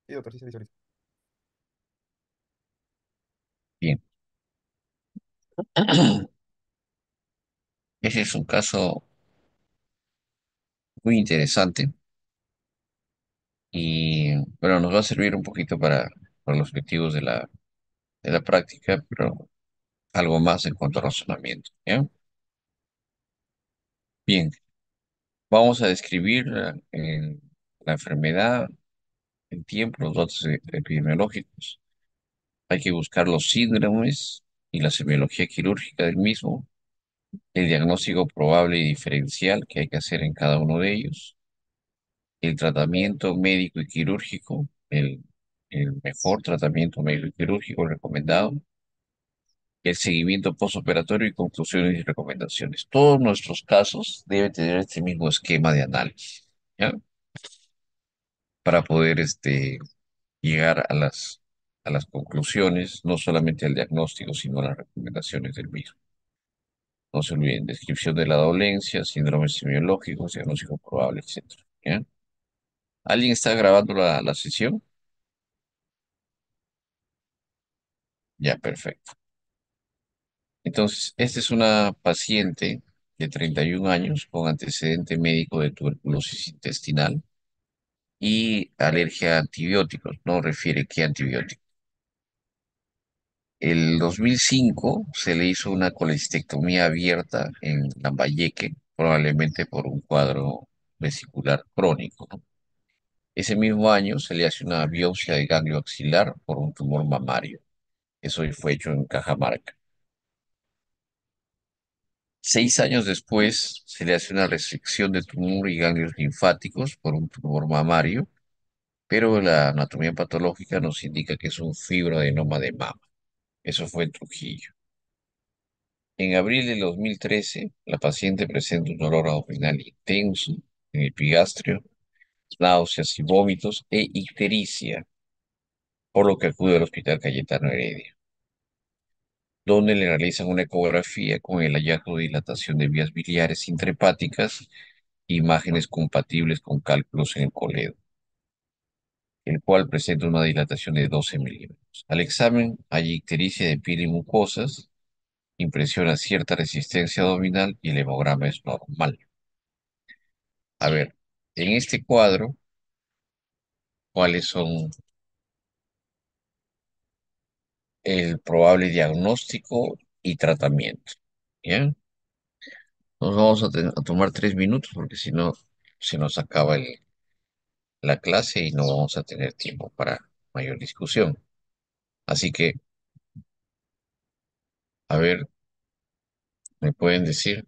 Sí, doctor, sí, sí, sí. Bien, ese es un caso muy interesante y bueno, nos va a servir un poquito para los objetivos de la práctica, pero algo más en cuanto a razonamiento. ¿Ya? Bien, vamos a describir la enfermedad, el tiempo, los datos epidemiológicos. Hay que buscar los síndromes y la semiología quirúrgica del mismo, el diagnóstico probable y diferencial que hay que hacer en cada uno de ellos, el tratamiento médico y quirúrgico, el mejor tratamiento médico y quirúrgico recomendado, el seguimiento postoperatorio y conclusiones y recomendaciones. Todos nuestros casos deben tener este mismo esquema de análisis, ¿ya? Para poder llegar a las conclusiones, no solamente al diagnóstico, sino a las recomendaciones del mismo. No se olviden, descripción de la dolencia, síndromes semiológicos, diagnóstico probable, etcétera. ¿Ya? ¿Alguien está grabando la sesión? Ya, perfecto. Entonces, esta es una paciente de 31 años con antecedente médico de tuberculosis intestinal y alergia a antibióticos. No refiere qué antibiótico. El 2005 se le hizo una colestectomía abierta en Lambayeque, probablemente por un cuadro vesicular crónico, ¿no? Ese mismo año se le hace una biopsia de ganglio axilar por un tumor mamario. Eso fue hecho en Cajamarca. 6 años después se le hace una resección de tumor y ganglios linfáticos por un tumor mamario, pero la anatomía patológica nos indica que es un fibroadenoma de mama. Eso fue en Trujillo. En abril de 2013, la paciente presenta un dolor abdominal intenso en el epigastrio, náuseas y vómitos e ictericia, por lo que acude al Hospital Cayetano Heredia, donde le realizan una ecografía con el hallazgo de dilatación de vías biliares intrahepáticas e imágenes compatibles con cálculos en el coledo, el cual presenta una dilatación de 12 milímetros. Al examen hay ictericia de piel y mucosas, impresiona cierta resistencia abdominal y el hemograma es normal. A ver, en este cuadro, ¿cuáles son el probable diagnóstico y tratamiento? ¿Bien? Nos vamos a tomar 3 minutos porque si no se nos acaba la clase y no vamos a tener tiempo para mayor discusión. Así que, a ver, ¿me pueden decir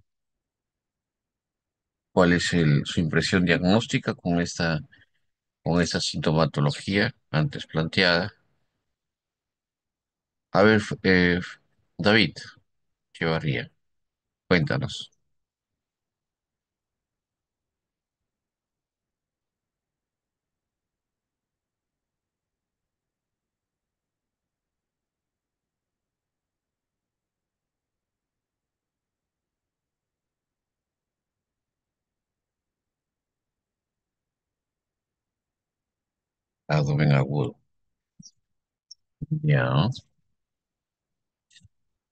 cuál es su impresión diagnóstica con esta sintomatología antes planteada? A ver, David Echevarría, cuéntanos. Abdomen agudo. Ya.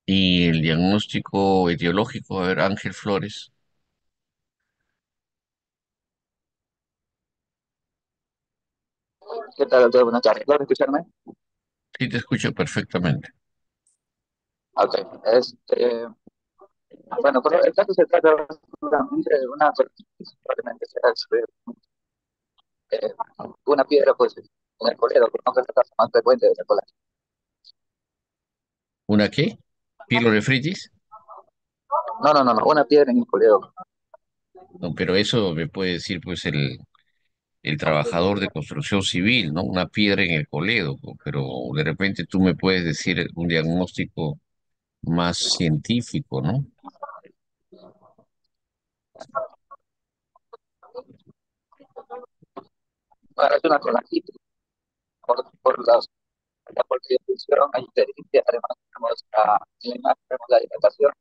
Y el diagnóstico etiológico, a ver, Ángel Flores, ¿Qué tal, doctor? Buenas tardes. ¿Puedes escucharme? sí te escucho perfectamente. Ok. Bueno, el caso se trata básicamente de una colonitis, probablemente sea eh, una piedra pues, en el coledo, que no es el caso más frecuente de la colitis. ¿Una qué? ¿Pielonefritis? No, no, no, no, una piedra en el coledo. No, pero eso me puede decir pues el trabajador de construcción civil, ¿no? Una piedra en el coledo, pero de repente tú me puedes decir un diagnóstico más científico, ¿no? Bueno, es una colonitis por la polinización, hay ictericia, además tenemos la dilatación.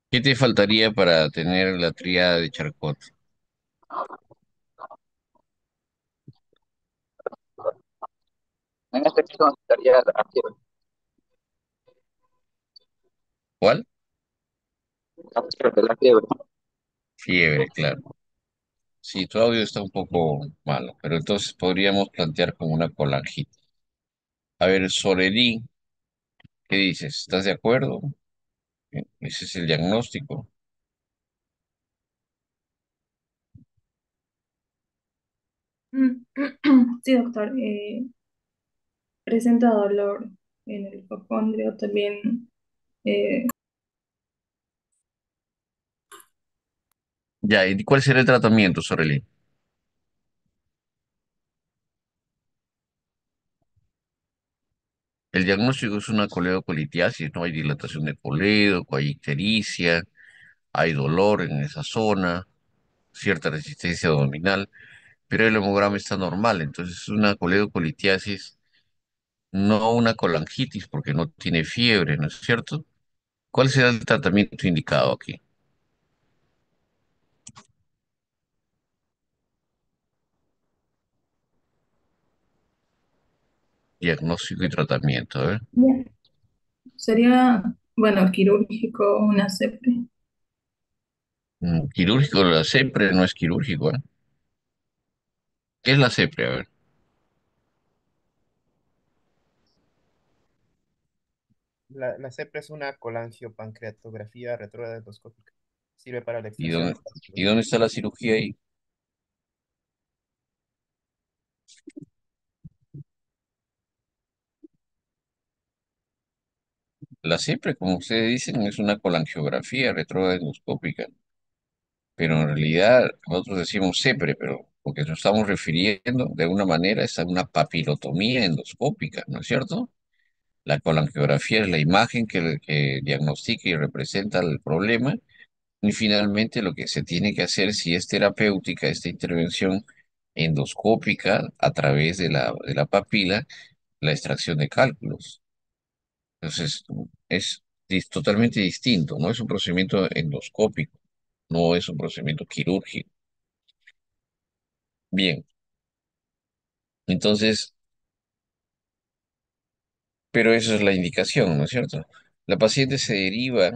¿Qué te faltaría para tener la tríada de Charcot? En este caso estaría la fiebre, ¿Cuál? la fiebre. Fiebre, claro. Sí, tu audio está un poco malo, pero entonces podríamos plantear como una colangitis. A ver, Sorelí, ¿qué dices? ¿Estás de acuerdo? Ese es el diagnóstico. Mm, Sí, doctor. Presenta dolor en el hipocondrio también. eh, Ya, ¿y cuál será el tratamiento, Sorelí? El diagnóstico es una coledocolitiasis, no hay dilatación de colédoco, hay ictericia, hay dolor en esa zona, cierta resistencia abdominal, pero el hemograma está normal, entonces es una coledocolitiasis, no una colangitis, porque no tiene fiebre, ¿no es cierto? ¿Cuál será el tratamiento indicado aquí? Diagnóstico y tratamiento, ¿eh? Bien. Sería, bueno, quirúrgico, una CEPRE. Quirúrgico, la CEPRE no es quirúrgico, ¿eh? ¿Qué es la CEPRE? A ver, La CEPRA es una colangiopancreatografía retrógrada endoscópica. Sirve para la ¿y extracción dónde, de cálculos. y dónde está la cirugía ahí? La CEPRE, como ustedes dicen, es una colangiografía retrógrada endoscópica, pero en realidad nosotros decimos CEPRE, pero porque nos estamos refiriendo de alguna manera es a una papilotomía endoscópica, ¿no es cierto? La colangiografía es la imagen que diagnostica y representa el problema. Y finalmente lo que se tiene que hacer, si es terapéutica, esta intervención endoscópica a través de la papila, la extracción de cálculos. Entonces, totalmente distinto, no es un procedimiento endoscópico, no es un procedimiento quirúrgico. Bien, entonces, pero eso es la indicación, ¿no es cierto? La paciente se deriva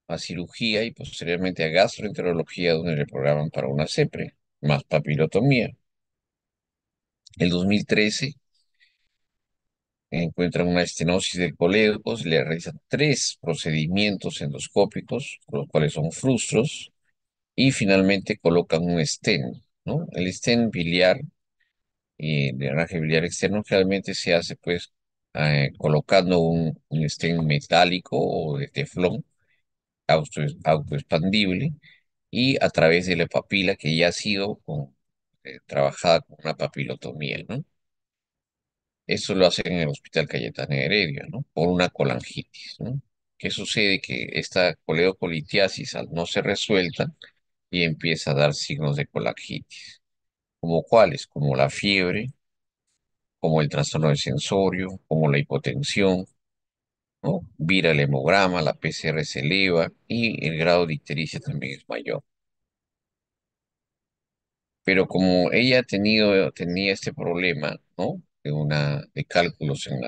a cirugía y posteriormente a gastroenterología, donde le programan para una CEPRE, más papilotomía. El 2013 encuentran una estenosis del colédoco, le realizan tres procedimientos endoscópicos, los cuales son frustros, y finalmente colocan un stent, ¿no? El stent biliar y drenaje biliar externo realmente se hace pues colocando un stent metálico o de teflón autoexpandible y a través de la papila que ya ha sido trabajada con una papilotomía, ¿no? Eso lo hacen en el Hospital Cayetano Heredia, ¿no? Por una colangitis, ¿no? ¿Qué sucede? Que esta coledocolitiasis al no ser resuelta y empieza a dar signos de colangitis, como cuáles, como la fiebre, como el trastorno del sensorio, como la hipotensión, ¿no? Vira el hemograma, la PCR se eleva y el grado de ictericia también es mayor. Pero como ella tenía este problema, ¿no? De cálculos en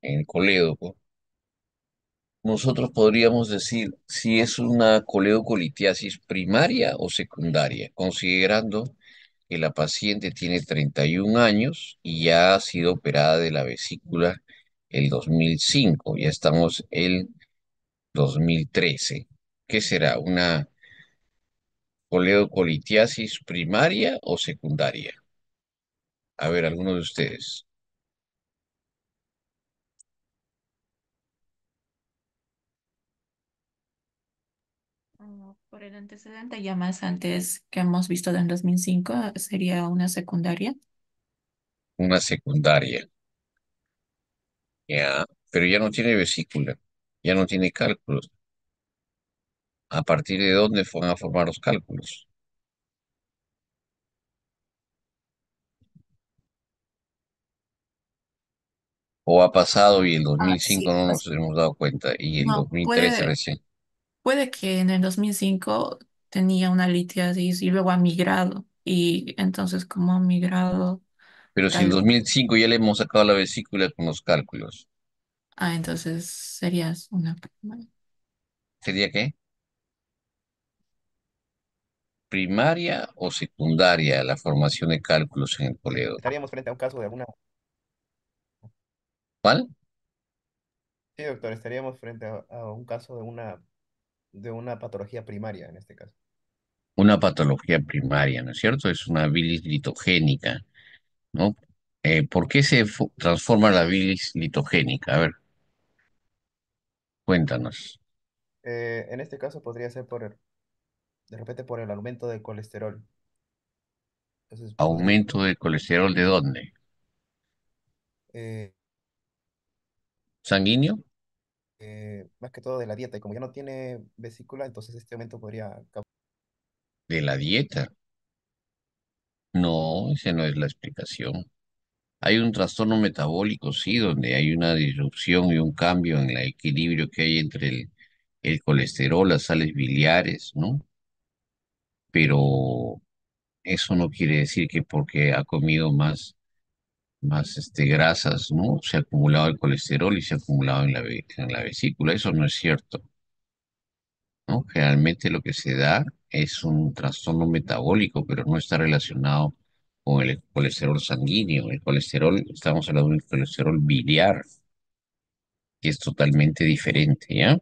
el colédoco, nosotros podríamos decir si es una coledocolitiasis primaria o secundaria, considerando que la paciente tiene 31 años y ya ha sido operada de la vesícula el 2005, ya estamos en 2013. ¿Qué será? ¿Una coledocolitiasis primaria o secundaria? A ver, alguno de ustedes. Por el antecedente, ya más antes que hemos visto en 2005, sería una secundaria. Una secundaria, ya, pero ya no tiene vesícula, ya no tiene cálculos. ¿A partir de dónde van a formar los cálculos? ¿O ha pasado y el Ah, 2005 sí, no nos pues hemos dado cuenta y el no, 2013 recién? puede que en el 2005 tenía una litiasis y luego ha migrado. Y entonces, como ha migrado, Pero si en Tal, 2005 ya le hemos sacado la vesícula con los cálculos, entonces serías una primaria. ¿sería qué? ¿Primaria o secundaria la formación de cálculos en el coledo? Estaríamos frente a un caso de alguna... ¿Cuál? Sí, doctor, estaríamos frente a un caso de una patología primaria en este caso. Una patología primaria, ¿no es cierto? Es una bilis litogénica, ¿no? ¿Por qué se transforma la bilis litogénica? A ver, cuéntanos. En este caso podría ser de repente por el aumento del colesterol. Entonces podría, ¿Aumento del colesterol de dónde? eh, ¿Sanguíneo? más que todo de la dieta, y como ya no tiene vesícula, entonces este aumento podría ¿De la dieta? No, esa no es la explicación. Hay un trastorno metabólico, sí, donde hay una disrupción y un cambio en el equilibrio que hay entre el colesterol, las sales biliares, ¿no? Pero eso no quiere decir que porque ha comido más grasas, ¿no? Se ha acumulado el colesterol y se ha acumulado en en la vesícula. Eso no es cierto, ¿no? Generalmente lo que se da es un trastorno metabólico, pero no está relacionado con el colesterol sanguíneo. El colesterol, estamos hablando del colesterol biliar, que es totalmente diferente, ¿ya?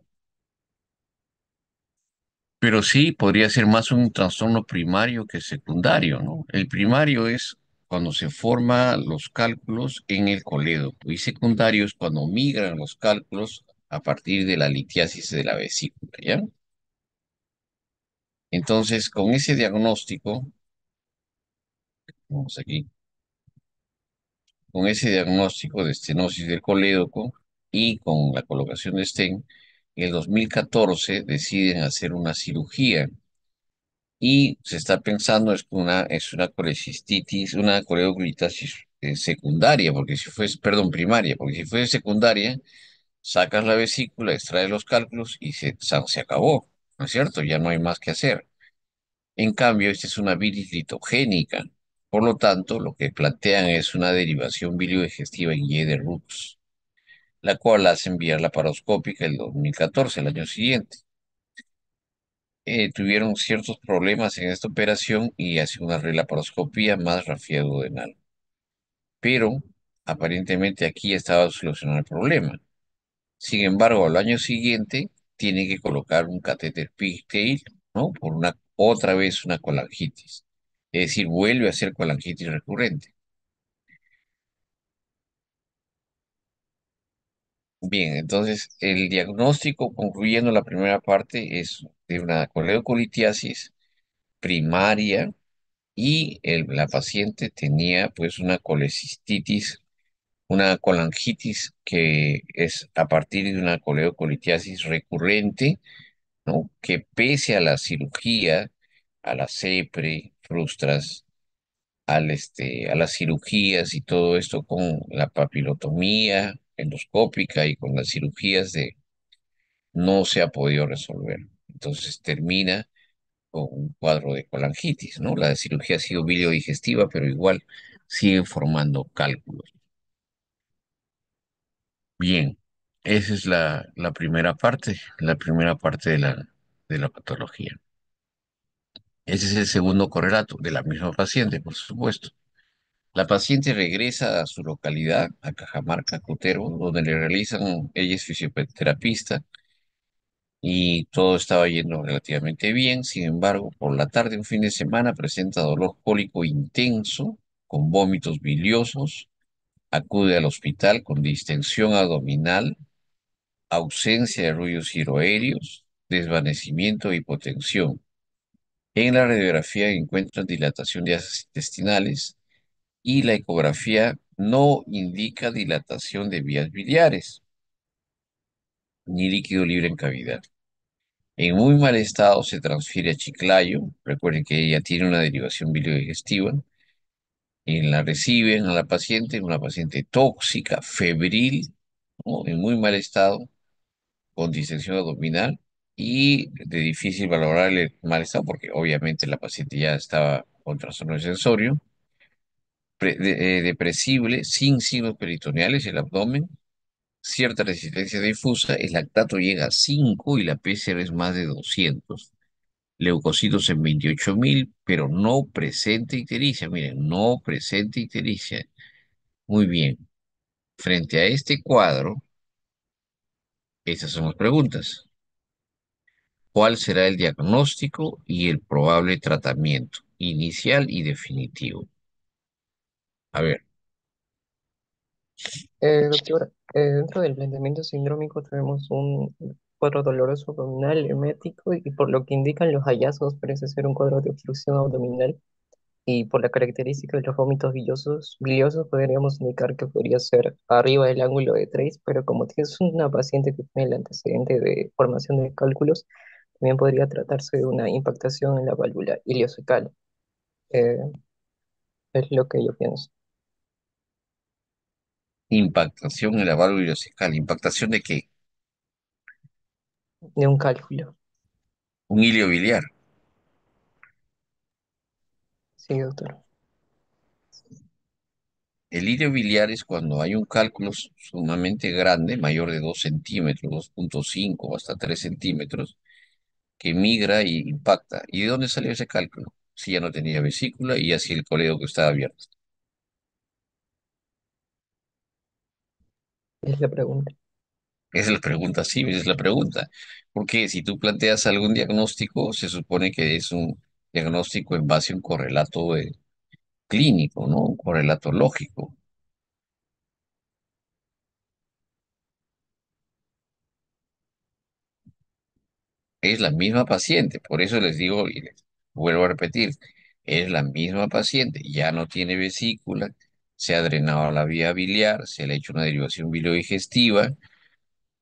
Pero sí podría ser más un trastorno primario que secundario, ¿no? El primario es cuando se forman los cálculos en el colédoco y secundario es cuando migran los cálculos a partir de la litiasis de la vesícula, ¿ya? Entonces, con ese diagnóstico, vamos aquí, con ese diagnóstico de estenosis del colédoco y con la colocación de stent, en el 2014 deciden hacer una cirugía y se está pensando es una colecistitis, una coledoglitasis secundaria, porque si fuese, perdón, primaria, porque si fuese secundaria, sacas la vesícula, extraes los cálculos y se acabó, ¿no es cierto? Ya no hay más que hacer. En cambio, esta es una bilis litogénica. Por lo tanto, lo que plantean es una derivación biliodigestiva en Y de Rux, la cual hace enviar la paroscópica el 2014, el año siguiente. Tuvieron ciertos problemas en esta operación y hace una relaparoscopía más rafiaduodenal. Pero aparentemente aquí estaba solucionado el problema. Sin embargo, al año siguiente tiene que colocar un catéter pigtail, ¿no? Por otra vez una colangitis. Es decir, vuelve a ser colangitis recurrente. Bien, entonces el diagnóstico, concluyendo la primera parte, es de una coledocolitiasis primaria y la paciente tenía pues una colecistitis, una colangitis que es a partir de una coledocolitiasis recurrente, ¿no? Que pese a la cirugía, a la CEPRE, frustras, a las cirugías y todo esto con la papilotomía endoscópica y con las cirugías no se ha podido resolver. Entonces termina con un cuadro de colangitis, ¿no? La cirugía ha sido biliodigestiva, pero igual siguen formando cálculos. Bien, esa es la primera parte de la patología. Ese es el segundo correlato de la misma paciente, por supuesto. La paciente regresa a su localidad, a Cajamarca, Cotero, donde le realizan, ella es fisioterapista, y todo estaba yendo relativamente bien. Sin embargo, por la tarde, un fin de semana, presenta dolor cólico intenso, con vómitos biliosos, acude al hospital con distensión abdominal, ausencia de ruidos giroaéreos, desvanecimiento e hipotensión. En la radiografía encuentran dilatación de asas intestinales y la ecografía no indica dilatación de vías biliares ni líquido libre en cavidad. En muy mal estado se transfiere a Chiclayo. Recuerden que ella tiene una derivación biliodigestiva. Y la reciben a la paciente, una paciente tóxica, febril, ¿no? En muy mal estado, con distensión abdominal y de difícil valorar el mal estado, porque obviamente la paciente ya estaba con trastorno sensorio. depresible, sin signos peritoneales, el abdomen, cierta resistencia difusa, el lactato llega a 5 y la PCR es más de 200, leucocitos en 28.000, pero no presente ictericia, miren, no presente ictericia. Muy bien, frente a este cuadro, estas son las preguntas. ¿Cuál será el diagnóstico y el probable tratamiento inicial y definitivo? A ver, Doctora, dentro del planteamiento sindrómico tenemos un cuadro doloroso abdominal emético y por lo que indican los hallazgos parece ser un cuadro de obstrucción abdominal y por la característica de los vómitos biliosos podríamos indicar que podría ser arriba del ángulo de Trace, pero como tienes una paciente que tiene el antecedente de formación de cálculos, también podría tratarse de una impactación en la válvula iliocecal. Eh, es lo que yo pienso, impactación en la válvula ileocecal. ¿Impactación de qué? de un cálculo. Un hilio biliar. Sí, doctor. El hilio biliar es cuando hay un cálculo sumamente grande, mayor de 2 centímetros, 2,5 o hasta 3 centímetros, que migra y impacta. ¿Y de dónde salió ese cálculo? Si ya no tenía vesícula y así el coledo que estaba abierto. Es la pregunta. Esa es la pregunta, sí, esa es la pregunta. Porque si tú planteas algún diagnóstico, se supone que es un diagnóstico en base a un correlato clínico, ¿no? Un correlato lógico. Es la misma paciente, por eso les digo y les vuelvo a repetir, es la misma paciente, ya no tiene vesícula, se ha drenado la vía biliar, se le ha hecho una derivación biliodigestiva,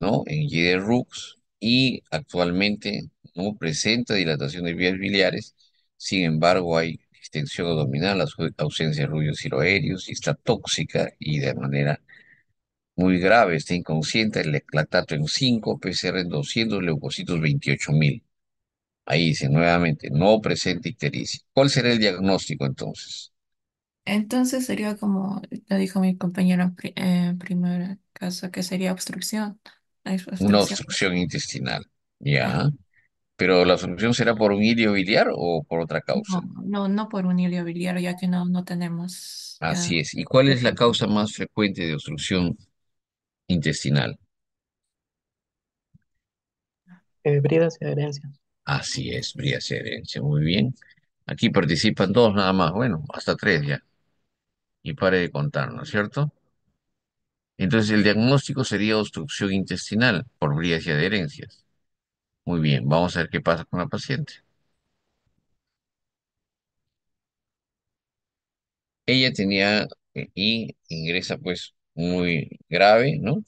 ¿no? En Rux y actualmente no presenta dilatación de vías biliares, sin embargo hay distensión abdominal, ausencia de ruidos tiroideos y está tóxica y de manera muy grave, está inconsciente, el lactato en 5, PCR en 200, leucocitos 28.000. Ahí dice nuevamente, no presenta ictericia. ¿Cuál será el diagnóstico entonces? Entonces sería como lo dijo mi compañero en primer caso, que sería obstrucción. Una Obstrucción. obstrucción intestinal. Ah, Ya. ¿Pero la obstrucción será por un hilio biliar o por otra causa? no por un hilio biliar, ya que no tenemos ya. Así es. ¿Y cuál es la causa más frecuente de obstrucción intestinal? Bridas y adherencias. Así es, Briacia herencia. Muy bien. Aquí participan dos nada más. Bueno, hasta tres ya. Y pare de contar, ¿no es cierto? Entonces el diagnóstico sería obstrucción intestinal por vías y adherencias. Muy bien, vamos a ver qué pasa con la paciente. Ella tenía y ingresa pues muy grave, ¿no?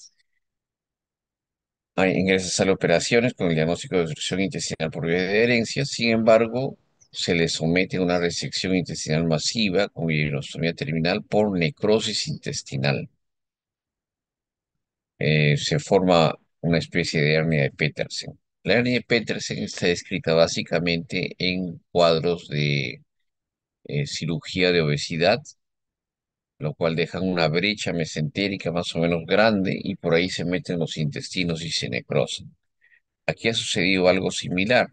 Ingresa a sala de operaciones con el diagnóstico de obstrucción intestinal por vía de adherencia. Sin embargo, se le somete a una resección intestinal masiva con ileostomía terminal por necrosis intestinal. Se forma una especie de hernia de Petersen. La hernia de Petersen está descrita básicamente en cuadros de cirugía de obesidad, lo cual deja una brecha mesentérica más o menos grande y por ahí se meten los intestinos y se necrosan. Aquí ha sucedido algo similar.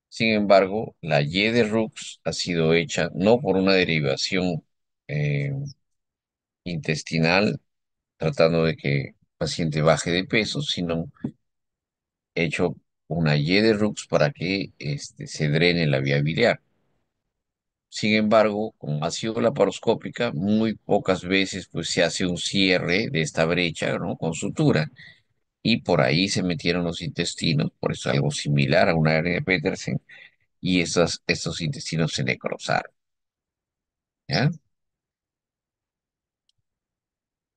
Sin embargo, la Y de Rux ha sido hecha no por una derivación eh, intestinal tratando de que el paciente baje de peso, sino hecho una Y de Rux para que se drene la vía biliar. Sin embargo, con ácido laparoscópica, muy pocas veces pues, se hace un cierre de esta brecha, ¿no? Con sutura. Y por ahí se metieron los intestinos, por eso algo similar a una hernia de Petersen, y estos intestinos se necrosaron. ¿Ya?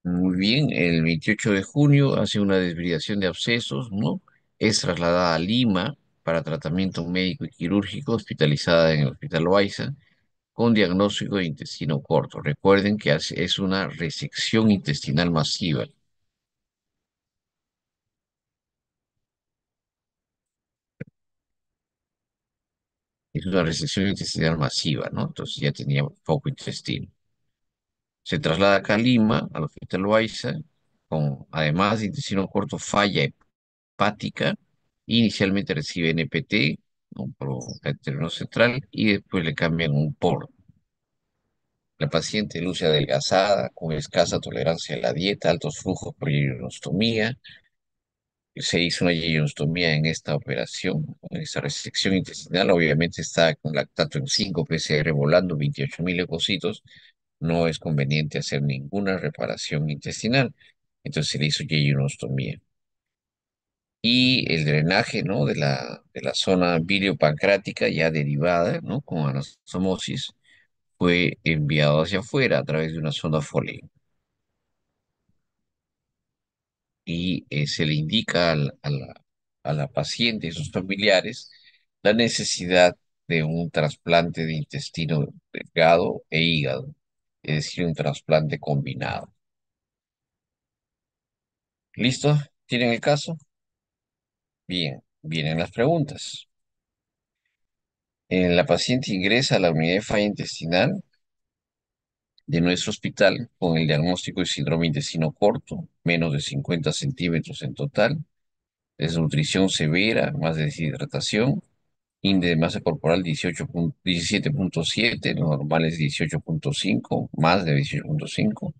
Muy bien, el 28 de junio hace una desviación de abscesos, ¿no? Es trasladada a Lima para tratamiento médico y quirúrgico, hospitalizada en el Hospital Loaiza, con diagnóstico de intestino corto. Recuerden que es una resección intestinal masiva. Es una resección intestinal masiva, ¿no? Entonces ya tenía poco intestino. Se traslada acá a Lima, al Hospital Loaiza, con, además de intestino corto, falla hepática. Inicialmente recibe NPT, ¿no? Por catéter venoso central, y después le cambian un POR. La paciente luce adelgazada, con escasa tolerancia a la dieta, altos flujos por irinostomía. Se hizo una yeyonostomía en esta operación, en esta resección intestinal. Obviamente está con lactato en 5 PCR volando, 28.000 leucocitos. No es conveniente hacer ninguna reparación intestinal. Entonces se le hizo yeyonostomía. Y el drenaje, ¿no? de la zona biliopancrática ya derivada, ¿no? Con anastomosis, fue enviado hacia afuera a través de una sonda Foley. Y se le indica a la paciente y sus familiares la necesidad de un trasplante de intestino delgado e hígado, es decir, un trasplante combinado. ¿Listo? ¿Tienen el caso? Bien, vienen las preguntas. La paciente ingresa a la unidad de falla intestinal de nuestro hospital con el diagnóstico de síndrome intestino corto, menos de 50 centímetros en total, desnutrición severa, más de deshidratación, índice de masa corporal 17.7, lo normal es 18.5, más de 18.5.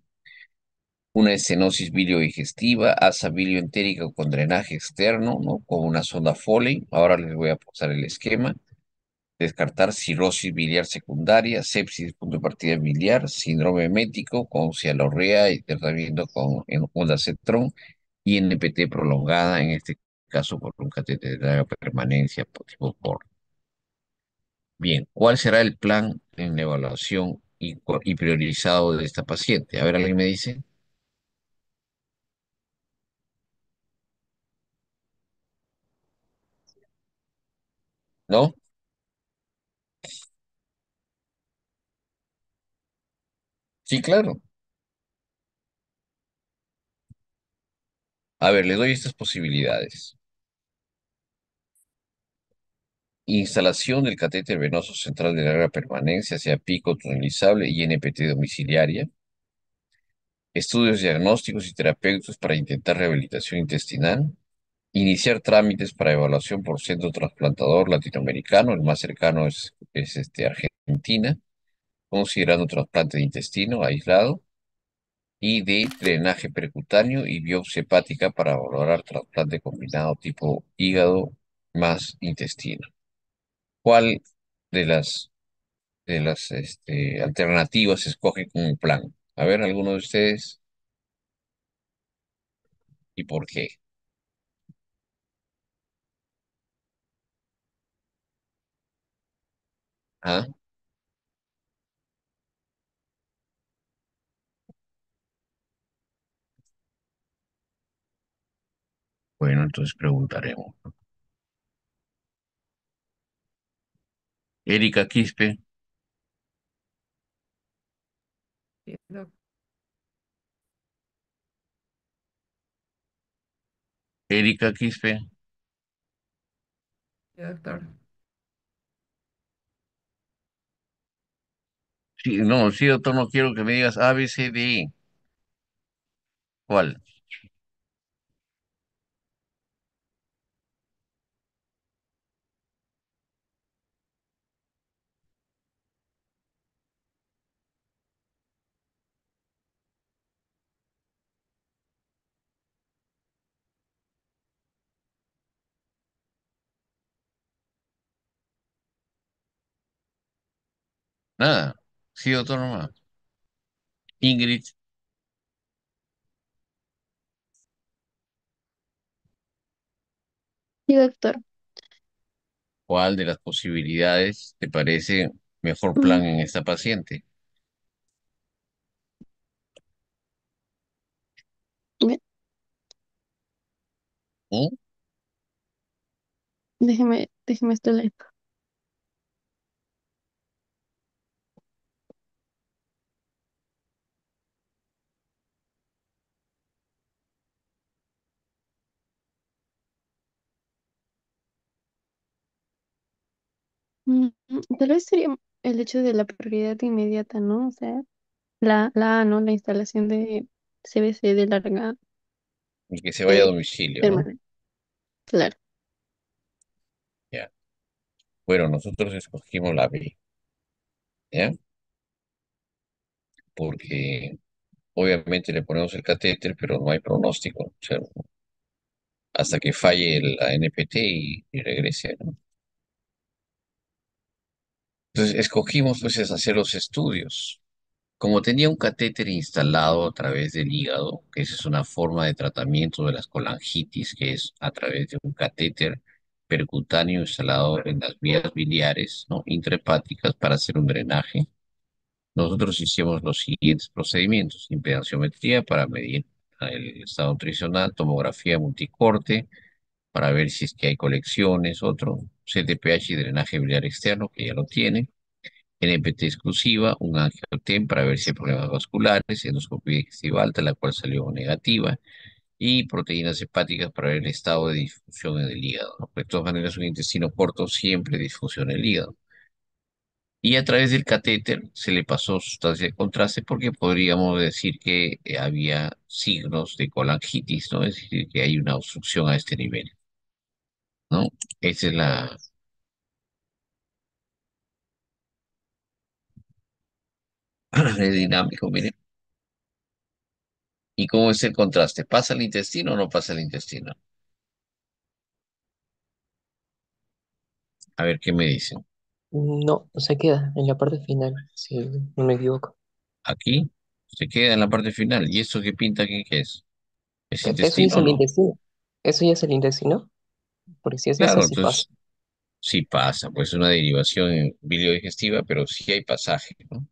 Una estenosis biliodigestiva, asa bilioentérica con drenaje externo, ¿no? Con una sonda Foley. Ahora les voy a pasar el esquema. Descartar cirrosis biliar secundaria, sepsis, punto de partida biliar, síndrome hemético con cialorrea y tratamiento con ondansetron y NPT prolongada, en este caso por un catéter de larga permanencia tipo POR. Bien, ¿cuál será el plan en la evaluación y priorizado de esta paciente? A ver, ¿alguien me dice? ¿No? Sí, claro. A ver, le doy estas posibilidades. Instalación del catéter venoso central de larga permanencia, sea pico tunelizable y NPT domiciliaria. Estudios diagnósticos y terapéuticos para intentar rehabilitación intestinal. Iniciar trámites para evaluación por centro trasplantador latinoamericano. El más cercano es Argentina, considerando trasplante de intestino aislado y de drenaje percutáneo y biopsia hepática para valorar trasplante combinado tipo hígado más intestino. ¿Cuál de las alternativas se escoge como plan? A ver, alguno de ustedes y por qué. ¿Ah? Bueno, entonces preguntaremos. Erika Quispe, Sí, Erika Quispe. doctor. Sí, no, sí, doctor, no quiero que me digas A, B, C, D, E. ¿Cuál? Nada. Sí, doctor, nomás. Ingrid, Sí, doctor. ¿cuál de las posibilidades te parece mejor Mm, plan en esta paciente? ve- ¿Mm? déjeme estoy leyendo. Tal vez sería el hecho de la prioridad inmediata, ¿no? O sea, la A, ¿no? La instalación de CBC de larga Y que se vaya a eh, domicilio, ¿no? permanente. Claro. Ya. Bueno, nosotros escogimos la B, ¿ya? Porque obviamente le ponemos el catéter, pero no hay pronóstico, o sea, hasta que falle la NPT y regrese, ¿no? Entonces escogimos pues es hacer los estudios. Como tenía un catéter instalado a través del hígado, que esa es una forma de tratamiento de las colangitis, que es a través de un catéter percutáneo instalado en las vías biliares, ¿no? Intrahepáticas para hacer un drenaje. Nosotros hicimos los siguientes procedimientos: impedanciometría para medir el estado nutricional, tomografía multicorte para ver si es que hay colecciones, otro CTPH y drenaje biliar externo, que ya lo tiene, NPT exclusiva, un angiotem para ver si hay problemas vasculares, endoscopia digestiva alta, la cual salió negativa, y proteínas hepáticas para ver el estado de disfunción en el hígado, ¿no? Pues, de todas maneras, un intestino corto siempre disfusiona el hígado. Y a través del catéter se le pasó sustancia de contraste porque podríamos decir que había signos de colangitis, ¿no? Es decir, que hay una obstrucción a este nivel, ¿no? Esa es la... Es dinámico, mire. ¿Y cómo es el contraste? ¿Pasa el intestino o no pasa el intestino? A ver qué me dicen. No, se queda en la parte final, si no me equivoco. Aquí se queda en la parte final. ¿Y esto que pinta aquí qué es? ¿Es Eso ya es intestino o el no? intestino. Eso ya es el intestino, porque si es eso, Claro, sí pasa. entonces sí pasa, pues es una derivación biliodigestiva, pero sí hay pasaje, ¿no?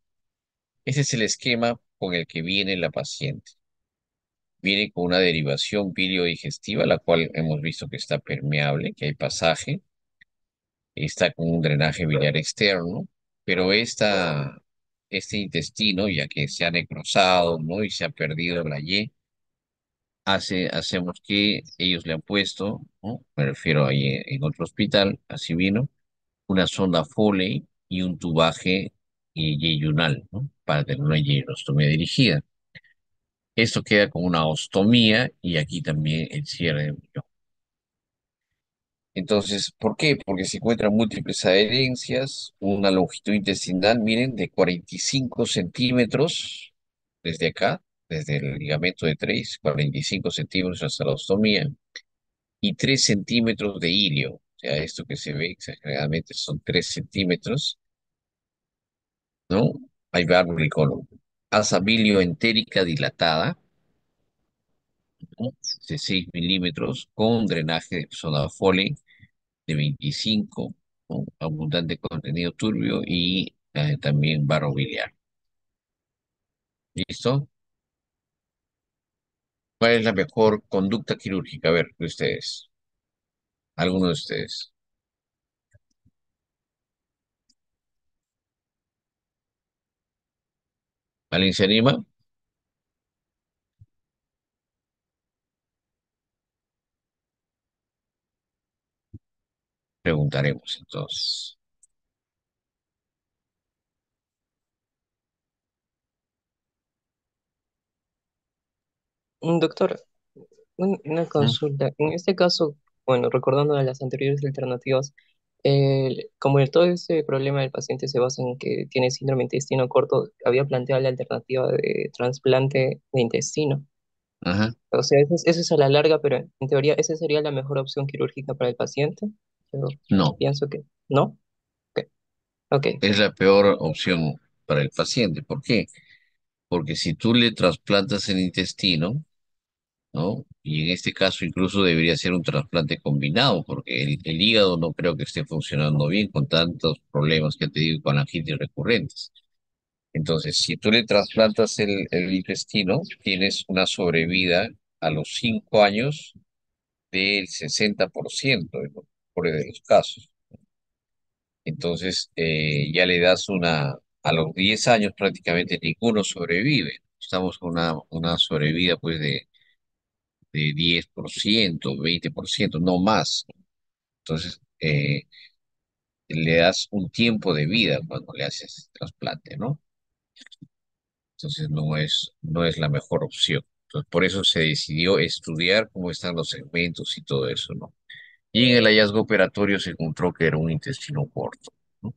Ese es el esquema con el que viene la paciente. Viene con una derivación biliodigestiva, la cual hemos visto que está permeable, que hay pasaje, está con un drenaje biliar externo, pero este intestino, ya que se ha necrosado, ¿no? Y se ha perdido la Y, hacemos que ellos le han puesto, ¿no? Me refiero ahí en otro hospital, así vino, una sonda Foley y un tubaje yeyunal, ¿no? Para tener una yeyunostomía dirigida. Esto queda con una ostomía y aquí también el cierre de muñón. Entonces, ¿por qué? Porque se encuentran múltiples adherencias, una longitud intestinal, miren, de 45 centímetros desde acá, desde el ligamento de Treis, 45 centímetros hasta la ostomía, y 3 centímetros de hilio. O sea, esto que se ve exageradamente son 3 centímetros, ¿no? Hay válvula y colon. Asa bilioentérica dilatada, ¿no? De 6 milímetros, con drenaje de soda Foley de 25, con abundante contenido turbio y también barro biliar. ¿Listo? ¿Cuál es la mejor conducta quirúrgica? A ver, de ustedes, alguno de ustedes. ¿Alguien se anima? Preguntaremos entonces. Doctor, una ¿Mm? consulta. En este caso, bueno, recordando de las anteriores alternativas, como todo este problema del paciente se basa en que tiene síndrome de intestino corto, había planteado la alternativa de trasplante de intestino. Ajá. O sea, eso es a la larga, pero en teoría esa sería la mejor opción quirúrgica para el paciente. Yo No, pienso que no. Ok, ok. es la peor opción para el paciente. ¿Por qué? Porque si tú le trasplantas el intestino, ¿no? Y en este caso incluso debería ser un trasplante combinado, porque el hígado no creo que esté funcionando bien con tantos problemas que te digo con angitis recurrentes. Entonces, si tú le trasplantas el intestino, tienes una sobrevida a los 5 años del 60% en los mejores de los casos. Entonces, ya le das a los 10 años prácticamente ninguno sobrevive. Estamos con una sobrevida pues de 10%, 20%, no más. Entonces, le das un tiempo de vida cuando le haces trasplante, ¿no? entonces no es la mejor opción. Entonces, por eso se decidió estudiar cómo están los segmentos y todo eso, ¿no? Y en el hallazgo operatorio se encontró que era un intestino corto, ¿no?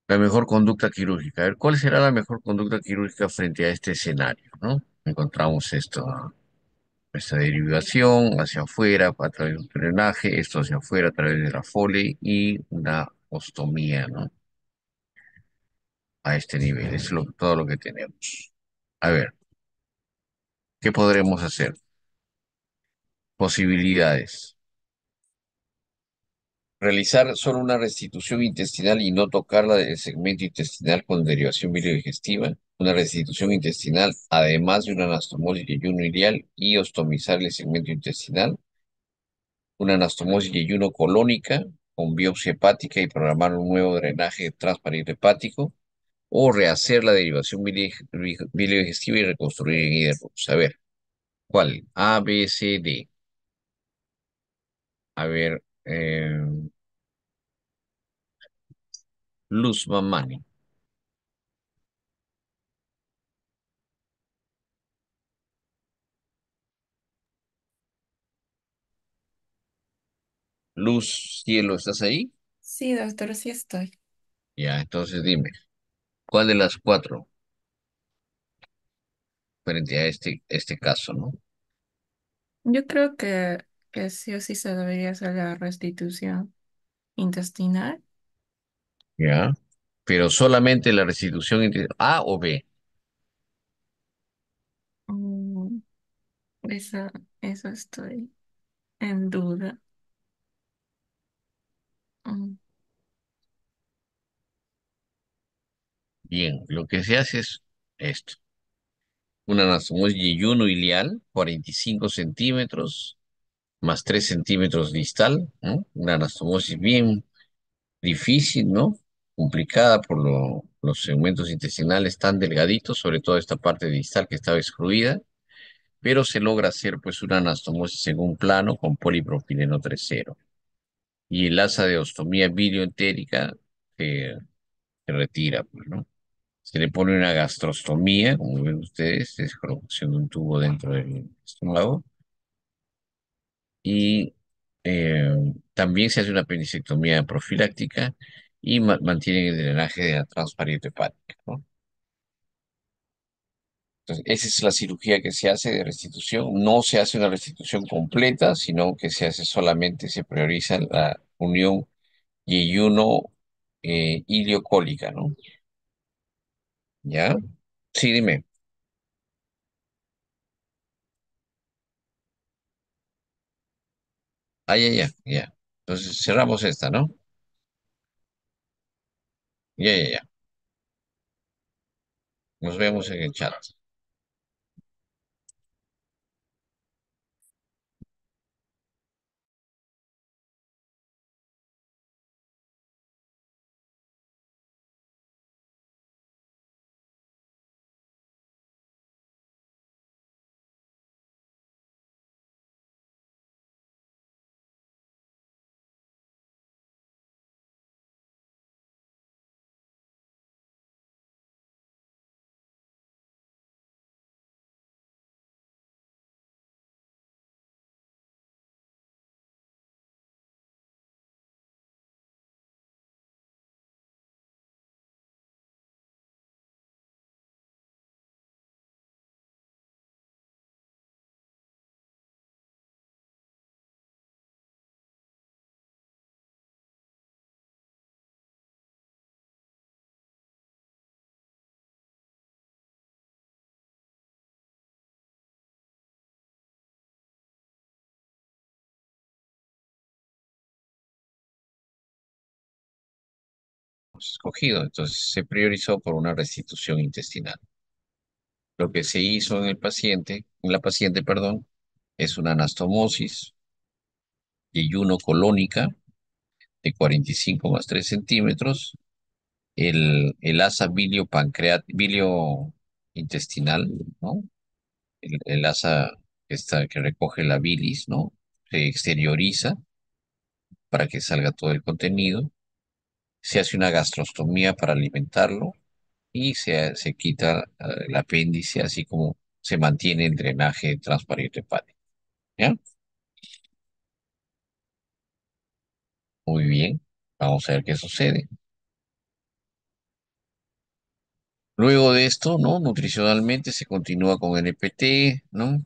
La mejor conducta quirúrgica. A ver, ¿cuál será la mejor conducta quirúrgica frente a este escenario, ¿no? Encontramos esta derivación hacia afuera a través de un drenaje, esto hacia afuera a través de la Foley y una ostomía, ¿no? A este nivel. Eso es todo lo que tenemos. A ver, ¿qué podremos hacer? Posibilidades. Realizar solo una restitución intestinal y no tocar el segmento intestinal con derivación biliodigestiva. Una restitución intestinal, además de una anastomosis y ayuno ileal y ostomizar el segmento intestinal. Una anastomosis y ayuno colónica con biopsia hepática y programar un nuevo drenaje transparente hepático. O rehacer la derivación biliodigestiva y reconstruir en hidrox. A ver, ¿cuál? A, B, C, D. A ver, Luz Mamani. Luz, cielo, ¿estás ahí? Sí, doctor, sí estoy. Ya, entonces dime, ¿cuál de las cuatro frente a este caso, ¿no? Yo creo que sí o sí se debería hacer la restitución intestinal. Ya, pero solamente la restitución entre A o B. Mm, Eso, eso estoy en duda. Mm, Bien, lo que se hace es esto. Una anastomosis yeyuno ileal, 45 centímetros, más 3 centímetros distal, ¿no? Una anastomosis bien difícil, ¿no? Complicada por los segmentos intestinales tan delgaditos, sobre todo esta parte distal que estaba excluida, pero se logra hacer pues una anastomosis en un plano con polipropileno 3,0. Y el asa de ostomía bilioentérica que se retira, pues, ¿no? Se le pone una gastrostomía, como ven ustedes, es colocación de un tubo dentro del estómago. Y también se hace una apendicectomía profiláctica y mantienen el drenaje de la transparencia hepática, ¿no? Entonces, esa es la cirugía que se hace de restitución. No se hace una restitución completa, sino que se hace solamente, se prioriza la unión yeyuno iliocólica, ¿no? ¿Ya? Sí, dime. Ah, ya, ya, ya. Entonces cerramos esta, ¿no? Ya, ya, ya. Nos vemos en el chat. Escogido. Entonces se priorizó por una restitución intestinal. Lo que se hizo en la paciente, perdón, es una anastomosis yeyuno colónica de 45 más 3 centímetros, el asa bilio intestinal, ¿no? El asa que recoge la bilis, ¿no? Se exterioriza para que salga todo el contenido. se hace una gastrostomía para alimentarlo y se quita el apéndice, así como se mantiene el drenaje transparente hepático. ¿Ya? Muy bien. Vamos a ver qué sucede. Luego de esto, ¿no? Nutricionalmente se continúa con NPT, ¿no?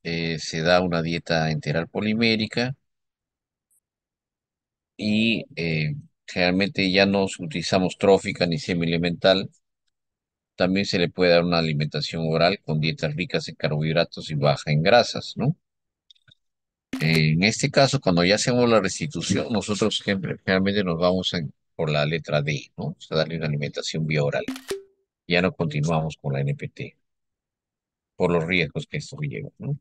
Se da una dieta enteral polimérica y generalmente ya no utilizamos trófica ni semi-elemental. También se le puede dar una alimentación oral con dietas ricas en carbohidratos y baja en grasas, ¿no? En este caso, cuando ya hacemos la restitución, nosotros siempre, generalmente nos vamos por la letra D, ¿no? O sea, darle una alimentación vía oral. Ya no continuamos con la NPT por los riesgos que esto lleva, ¿no?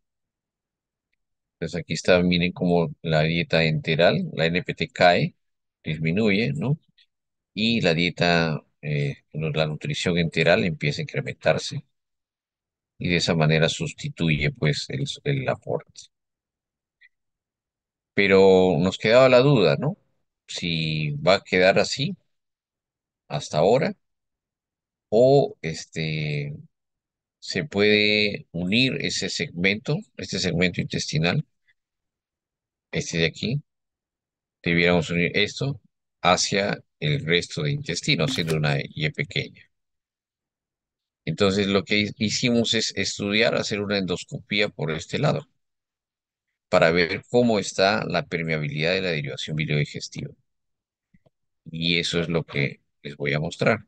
Entonces aquí está, miren cómo la dieta enteral, la NPT cae, disminuye, ¿no? Y la dieta, la nutrición enteral empieza a incrementarse y de esa manera sustituye pues el aporte. Pero nos quedaba la duda, ¿no? Si va a quedar así hasta ahora o se puede unir este segmento intestinal, este de aquí, debiéramos unir esto hacia el resto de intestino, haciendo una Y pequeña. Entonces lo que hicimos es estudiar, hacer una endoscopía por este lado, para ver cómo está la permeabilidad de la derivación biliodigestiva. Y eso es lo que les voy a mostrar.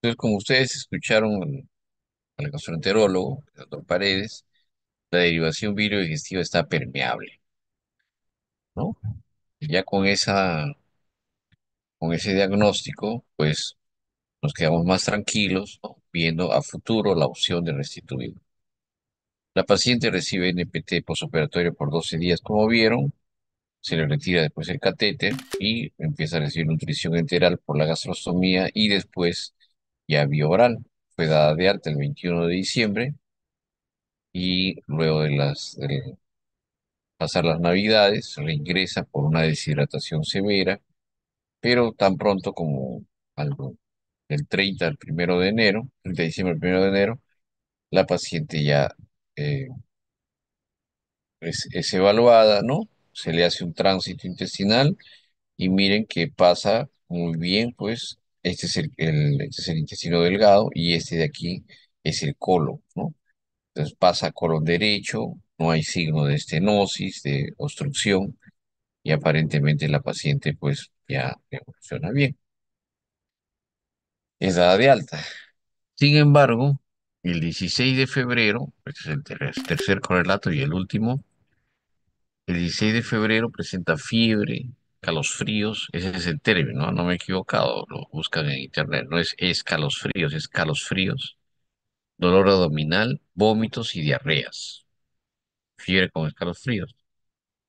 Entonces, como ustedes escucharon al gastroenterólogo, el doctor Paredes, la derivación biliodigestiva está permeable, ¿no? Y ya con ese diagnóstico, pues nos quedamos más tranquilos, ¿no? Viendo a futuro la opción de restituir. La paciente recibe NPT posoperatorio por 12 días, como vieron, se le retira después el catéter y empieza a recibir nutrición enteral por la gastrostomía y después ya vía oral. Fue dada de alta el 21 de diciembre y luego de pasar las Navidades reingresa por una deshidratación severa, pero tan pronto como algo del 30 al 1 de enero, 30 de diciembre al 1 de enero, la paciente ya eh, es evaluada, ¿no? Se le hace un tránsito intestinal y miren que pasa muy bien, pues este es este es el intestino delgado y este de aquí es el colon, ¿no? Entonces pasa a colon derecho, no hay signo de estenosis, de obstrucción y aparentemente la paciente pues ya evoluciona bien. Es dada de alta. Sin embargo, el 16 de febrero, este es el tercer correlato y el último, el 16 de febrero presenta fiebre, calosfríos, ese es el término, ¿no? No me he equivocado, lo buscan en internet, no es escalofríos, es calosfríos, dolor abdominal, vómitos y diarreas, fiebre con escalofríos.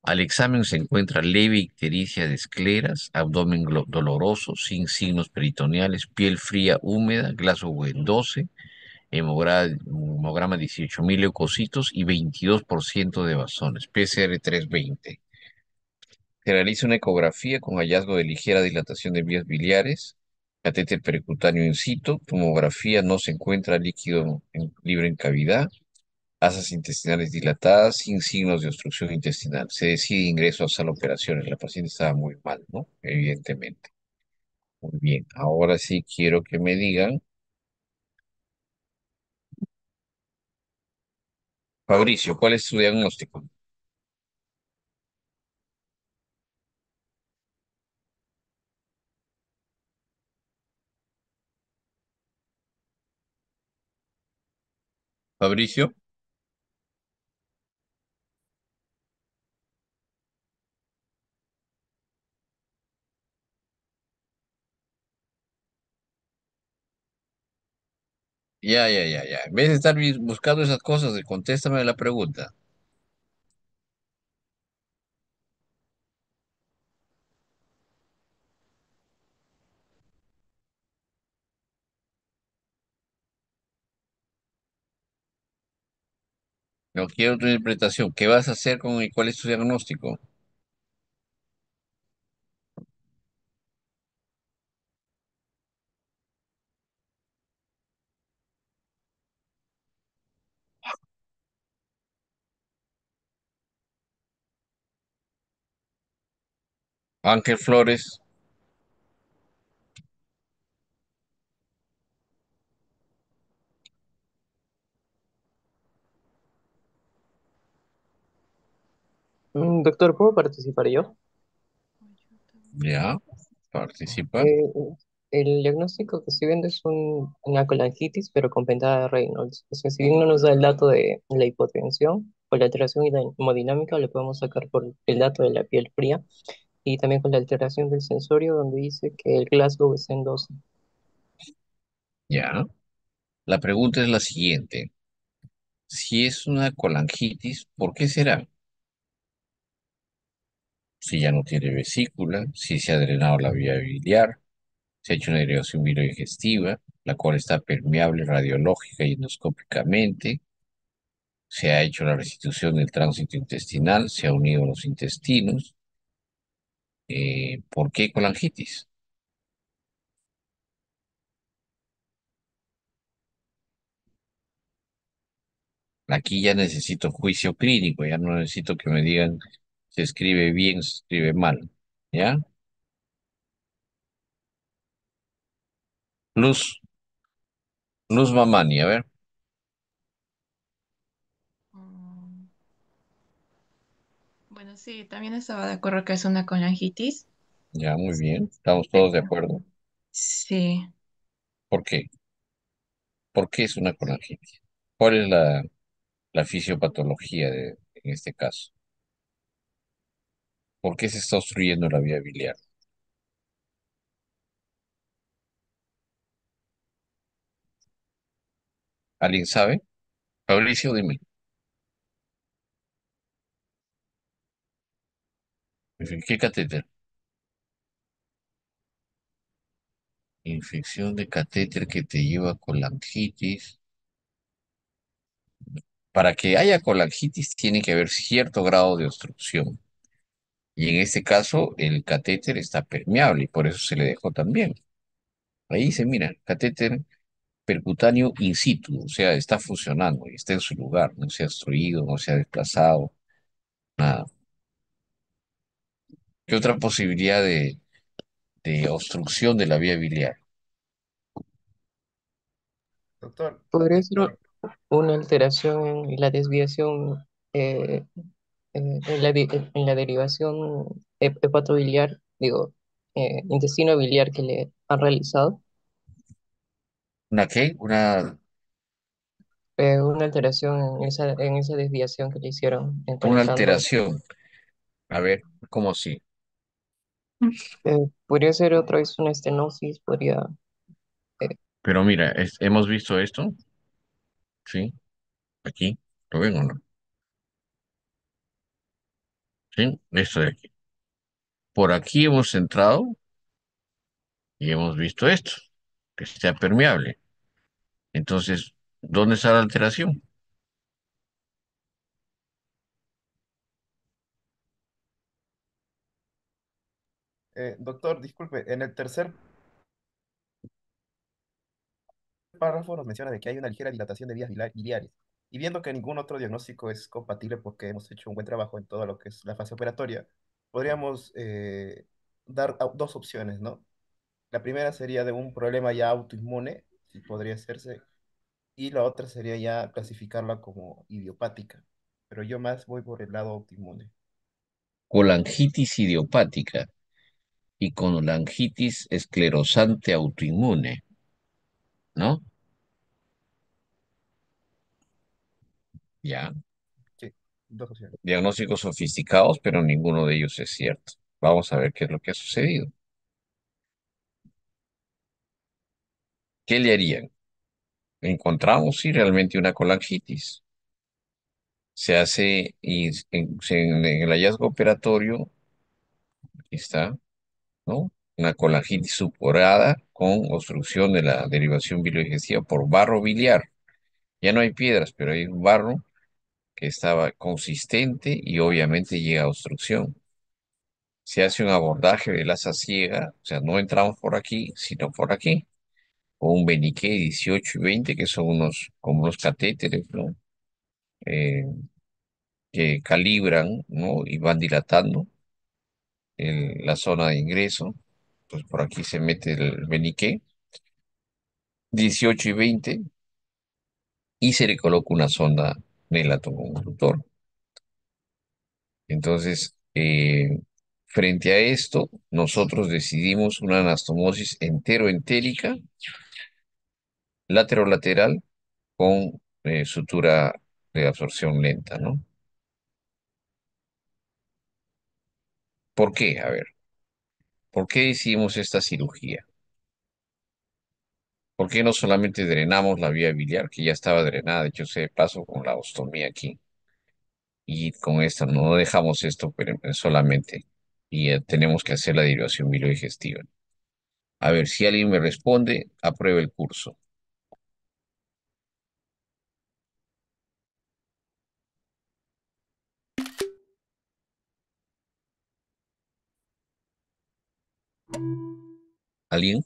Al examen se encuentra leve ictericia de escleras, abdomen doloroso, sin signos peritoneales, piel fría húmeda, Glasgow en 12, hemograma 18.000 leucocitos y 22% de basones, PCR 320. Se realiza una ecografía con hallazgo de ligera dilatación de vías biliares, catéter percutáneo in situ, tomografía no se encuentra líquido libre en cavidad, Asas intestinales dilatadas sin signos de obstrucción intestinal. Se decide ingreso a sala de operaciones. La paciente estaba muy mal, ¿no? Evidentemente. Muy bien. Ahora sí quiero que me digan, Fabricio, ¿cuál es su diagnóstico? Fabricio. Ya, ya, ya, ya. En vez de estar buscando esas cosas, contéstame la pregunta. No quiero tu interpretación. ¿Qué vas a hacer con y cuál es tu diagnóstico? Ángel Flores. Doctor, ¿puedo participar yo? Ya, participa. Eh, el diagnóstico que estoy viendo es una colangitis, pero con pentada de Reynolds. O sea, si bien no nos da el dato de la hipotensión, por la alteración hemodinámica le podemos sacar por el dato de la piel fría y también con la alteración del sensorio, donde dice que el Glasgow es en 12. Ya. La pregunta es la siguiente. Si es una colangitis, ¿por qué será? Si ya no tiene vesícula, si se ha drenado la vía biliar, se ha hecho una derivación biliodigestiva, la cual está permeable radiológica y endoscópicamente, se ha hecho la restitución del tránsito intestinal, se ha unido a los intestinos. ¿Por qué colangitis? Aquí ya necesito juicio clínico, ya no necesito que me digan se escribe bien, se escribe mal. ¿Ya? Luz, Luz Mamani, a ver. Mm, Bueno, sí, también estaba de acuerdo que es una colangitis. Ya, muy bien. Estamos todos de Pero acuerdo. sí, ¿Por qué? ¿Por qué es una colangitis? ¿Cuál es la fisiopatología en este caso? ¿Por qué se está obstruyendo la vía biliar? ¿Alguien sabe? Fabricio, dime. ¿Qué catéter? Infección de catéter que te lleva a colangitis. Para que haya colangitis tiene que haber cierto grado de obstrucción. Y en este caso el catéter está permeable y por eso se le dejó también. Ahí se mira, catéter percutáneo in situ, o sea, está funcionando y está en su lugar, no se ha obstruido, no se ha desplazado, nada. ¿Qué otra posibilidad de obstrucción de la vía biliar? Doctor, Podría ser disculpe. una alteración en la desviación, eh, en la derivación hepatobiliar, digo, intestino biliar que le han realizado. ¿Una qué? Una alteración en esa desviación que le hicieron Una conectando. alteración. A ver, ¿cómo así? Podría ser otra vez una estenosis, podría. Pero mira, hemos visto esto, ¿sí? Aquí, ¿lo ven o no? ¿Sí? Esto de aquí. Por aquí hemos entrado y hemos visto esto, que está permeable. Entonces, ¿dónde está la alteración? Doctor, disculpe, en el tercer párrafo nos menciona de que hay una ligera dilatación de vías biliares Y viendo que ningún otro diagnóstico es compatible porque hemos hecho un buen trabajo en todo lo que es la fase operatoria, podríamos dar dos opciones, ¿no? La primera sería de un problema ya autoinmune, si podría hacerse, y la otra sería ya clasificarla como idiopática. Pero yo más voy por el lado autoinmune. Colangitis idiopática y colangitis esclerosante autoinmune, ¿no? Ya. Sí, dos opciones. Diagnósticos sofisticados, pero ninguno de ellos es cierto. Vamos a ver qué es lo que ha sucedido. ¿Qué le harían? Encontramos sí realmente una colangitis. Se hace y en el hallazgo operatorio, aquí está, ¿no? Una colangitis supurada con obstrucción de la derivación biliodigestiva por barro biliar. Ya no hay piedras, pero hay un barro que estaba consistente y obviamente llega a obstrucción. Se hace un abordaje de asa ciega, o sea, no entramos por aquí, sino por aquí, con un Beniqué 18 y 20, que son como unos catéteres, ¿no? Eh, que calibran, ¿no? Y van dilatando la zona de ingreso. Pues por aquí se mete el Beniqué 18 y 20 y se le coloca una sonda nélato-conductor. Entonces, frente a esto, nosotros decidimos una anastomosis entero-entérica, lateral con sutura de absorción lenta, ¿no? ¿Por qué? A ver, ¿por qué hicimos esta cirugía? ¿Por qué no solamente drenamos la vía biliar, que ya estaba drenada, de hecho, se pasó con la ostomía aquí? Y con esta no dejamos esto solamente, y tenemos que hacer la derivación biliodigestiva. A ver, si alguien me responde, apruebe el curso. ¿Alguien?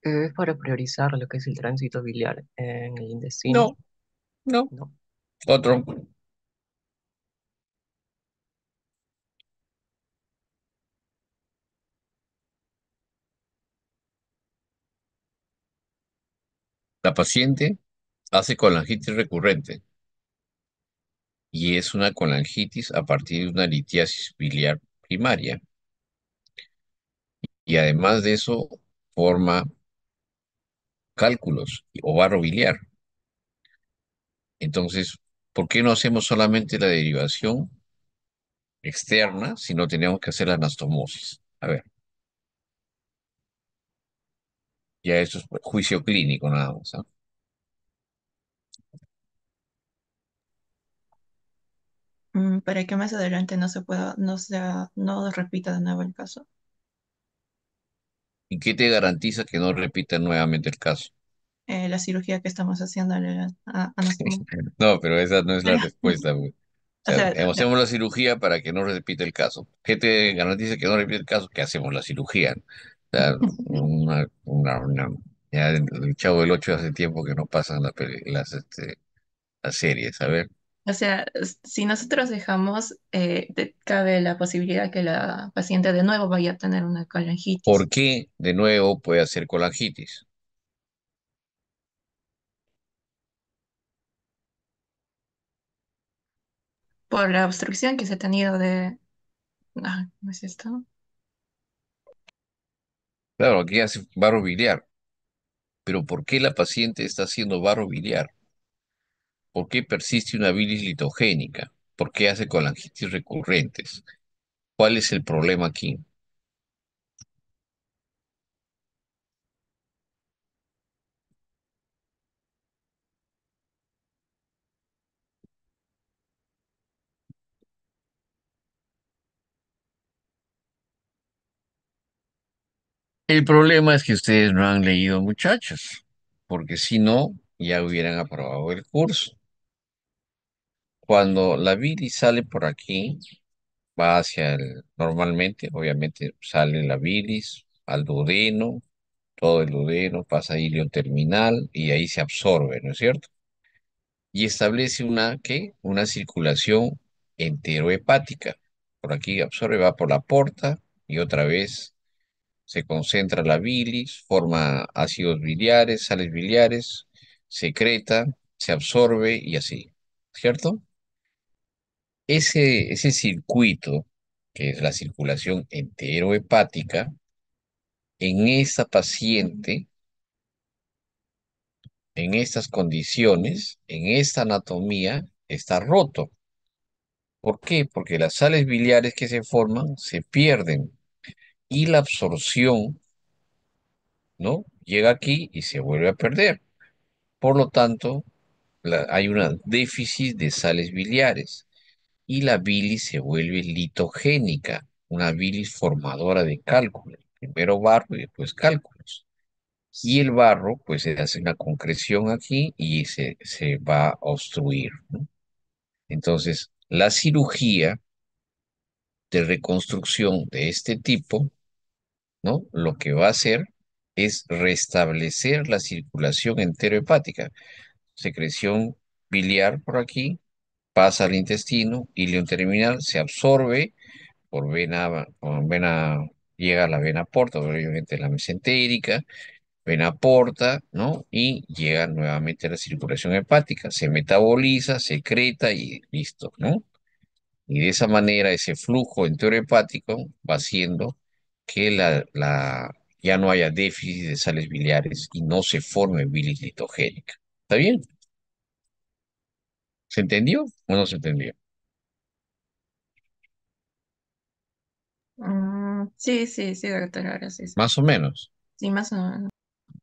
Es para priorizar lo que es el tránsito biliar en el intestino. No, no. No. Otro. La paciente hace colangitis recurrente y es una colangitis a partir de una litiasis biliar primaria. Y además de eso, forma cálculos o barro biliar. Entonces, ¿por qué no hacemos solamente la derivación externa si no tenemos que hacer la anastomosis? A ver, ya eso es juicio clínico nada más, ¿ah? Para que más adelante no se pueda, no repita de nuevo el caso. ¿Y qué te garantiza que no repita nuevamente el caso? La cirugía que estamos haciendo a nuestro... No, pero esa no es la respuesta, güey. O O sea, sea, hacemos la cirugía para que no repita el caso. ¿Qué te garantiza que no repita el caso? Que hacemos la cirugía. O sea, ya el Chavo del Ocho hace tiempo que no pasan las series, a ver. o sea, si nosotros dejamos, cabe la posibilidad que la paciente de nuevo vaya a tener una ¿Por colangitis qué de nuevo puede hacer colangitis? por la obstrucción que se ha tenido de... Ah, ¿cómo es esto? Claro, aquí hace barro biliar, pero ¿por qué la paciente está haciendo barro biliar? ¿Por qué persiste una bilis litogénica? ¿Por qué hace colangitis recurrentes? ¿Cuál es el problema aquí? El problema es que ustedes no han leído, muchachos, porque si no, ya hubieran aprobado el curso. Cuando la bilis sale por aquí, normalmente, obviamente, sale la bilis al duodeno, todo el duodeno, pasa a ilio terminal y ahí se absorbe, ¿no es cierto? Y establece ¿qué? Una circulación enterohepática. Por aquí absorbe, va por la porta y otra vez se concentra la bilis, forma ácidos biliares, sales biliares, secreta, se absorbe y así, ¿cierto? Ese circuito, que es la circulación enterohepática, en esta paciente, en estas condiciones, en esta anatomía, está roto. ¿Por qué? Porque las sales biliares que se forman se pierden y la absorción, ¿no? Llega aquí y se vuelve a perder. Por lo tanto, hay un déficit de sales biliares y la bilis se vuelve litogénica, una bilis formadora de cálculos. Primero barro y después cálculos. Y el barro, pues se hace una concreción aquí y se va a obstruir, ¿no? Entonces, la cirugía de reconstrucción de este tipo, ¿no? Lo que va a hacer es restablecer la circulación enterohepática. Secreción biliar por aquí, pasa al intestino, ilio terminal, se absorbe por vena, llega a la vena porta, obviamente la mesentérica, vena porta, ¿no? Y llega nuevamente a la circulación hepática, se metaboliza, secreta y listo, ¿no? Y de esa manera ese flujo enterohepático va haciendo que ya no haya déficit de sales biliares y no se forme bilis litogénica. ¿Está bien? ¿Se entendió o no se entendió? Sí, sí, sí, doctor, ahora sí. Sí, Más o menos, sí, más o menos.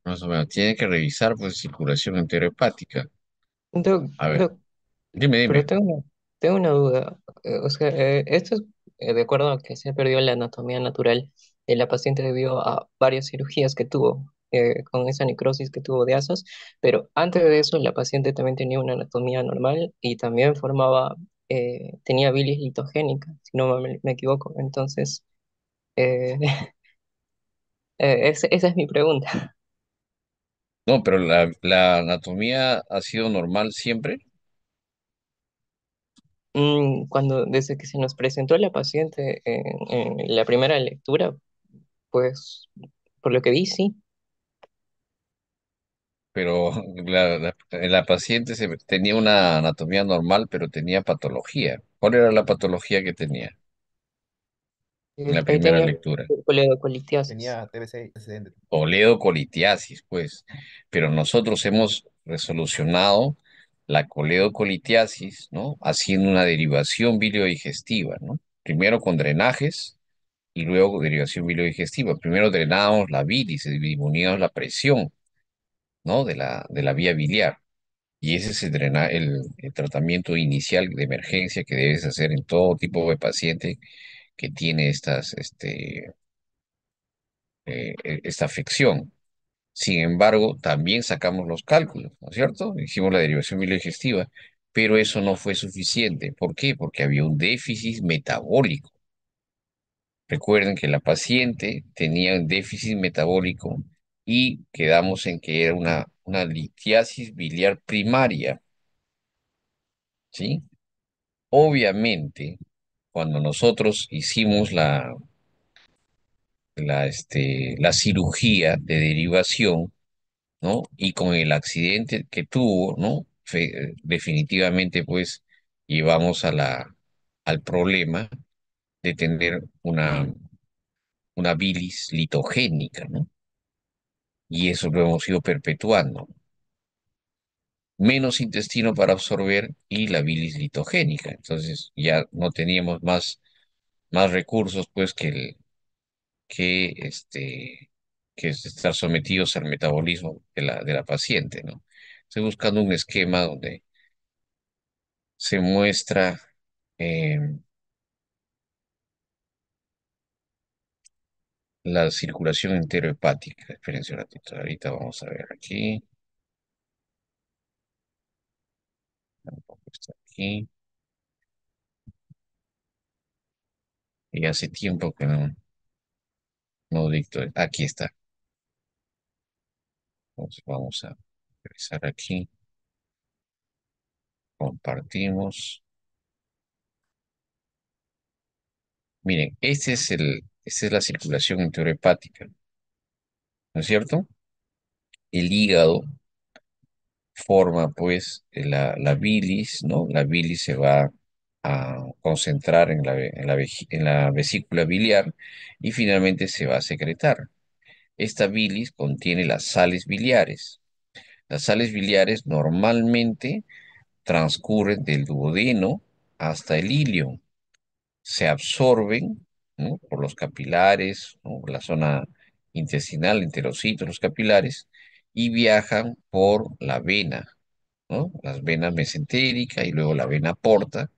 más o menos. Tiene que revisar pues circulación enterohepática. Doc, A ver, doc, dime, pero dime. tengo una duda. O sea, esto es de acuerdo a que se perdió la anatomía natural de la paciente debido a varias cirugías que tuvo, con esa necrosis que tuvo de asas, pero antes de eso la paciente también tenía una anatomía normal y también tenía bilis litogénica, si no me equivoco. Entonces, eh, esa es mi pregunta. No, pero la anatomía ha sido normal siempre, Desde que se nos presentó la paciente en la primera lectura, pues por lo que vi, sí. pero la paciente tenía una anatomía normal, pero tenía patología. ¿Cuál era la patología que tenía en la primera Tenía lectura? coledocolitiasis. Tenía TBC antecedente. Coledocolitiasis, pues. Pero nosotros hemos resolucionado la coledocolitiasis, ¿no? Haciendo una derivación biliodigestiva, ¿no? Primero con drenajes y luego derivación biliodigestiva. Primero drenábamos la bilis, disminuíamos la presión, ¿no? De la vía biliar. Y ese es el tratamiento inicial de emergencia que debes hacer en todo tipo de paciente que tiene esta afección. Sin embargo, también sacamos los cálculos, ¿no es cierto? Hicimos la derivación biliodigestiva, pero eso no fue suficiente. ¿Por qué? Porque había un déficit metabólico. Recuerden que la paciente tenía un déficit metabólico y quedamos en que era una litiasis biliar primaria, ¿sí? Obviamente, cuando nosotros hicimos la cirugía de derivación, ¿no? Y con el accidente que tuvo, ¿no? Definitivamente, pues, llevamos al problema de tener una bilis litogénica, ¿no? Y eso lo hemos ido perpetuando. Menos intestino para absorber y la bilis litogénica. Entonces ya no teníamos más recursos, pues, que, este, que es estar sometidos al metabolismo de la paciente, ¿no? Estoy buscando un esquema donde se muestra eh, la circulación enterohepática. Espérense un ratito, ahorita vamos a ver aquí. Tampoco está aquí. Y hace tiempo que no dicto. Aquí está. Entonces vamos a regresar aquí, compartimos. Miren, esta es la circulación enterohepática, ¿no es cierto? El hígado forma pues la bilis, ¿no? La bilis se va a concentrar en en la vesícula biliar y finalmente se va a secretar. Esta bilis contiene las sales biliares. Las sales biliares normalmente transcurren del duodeno hasta el ilio, se absorben, ¿no? Por los capilares, ¿no? Por la zona intestinal, enterocitos, los capilares, y viajan por la vena, ¿no? Las venas mesentérica y luego la vena porta,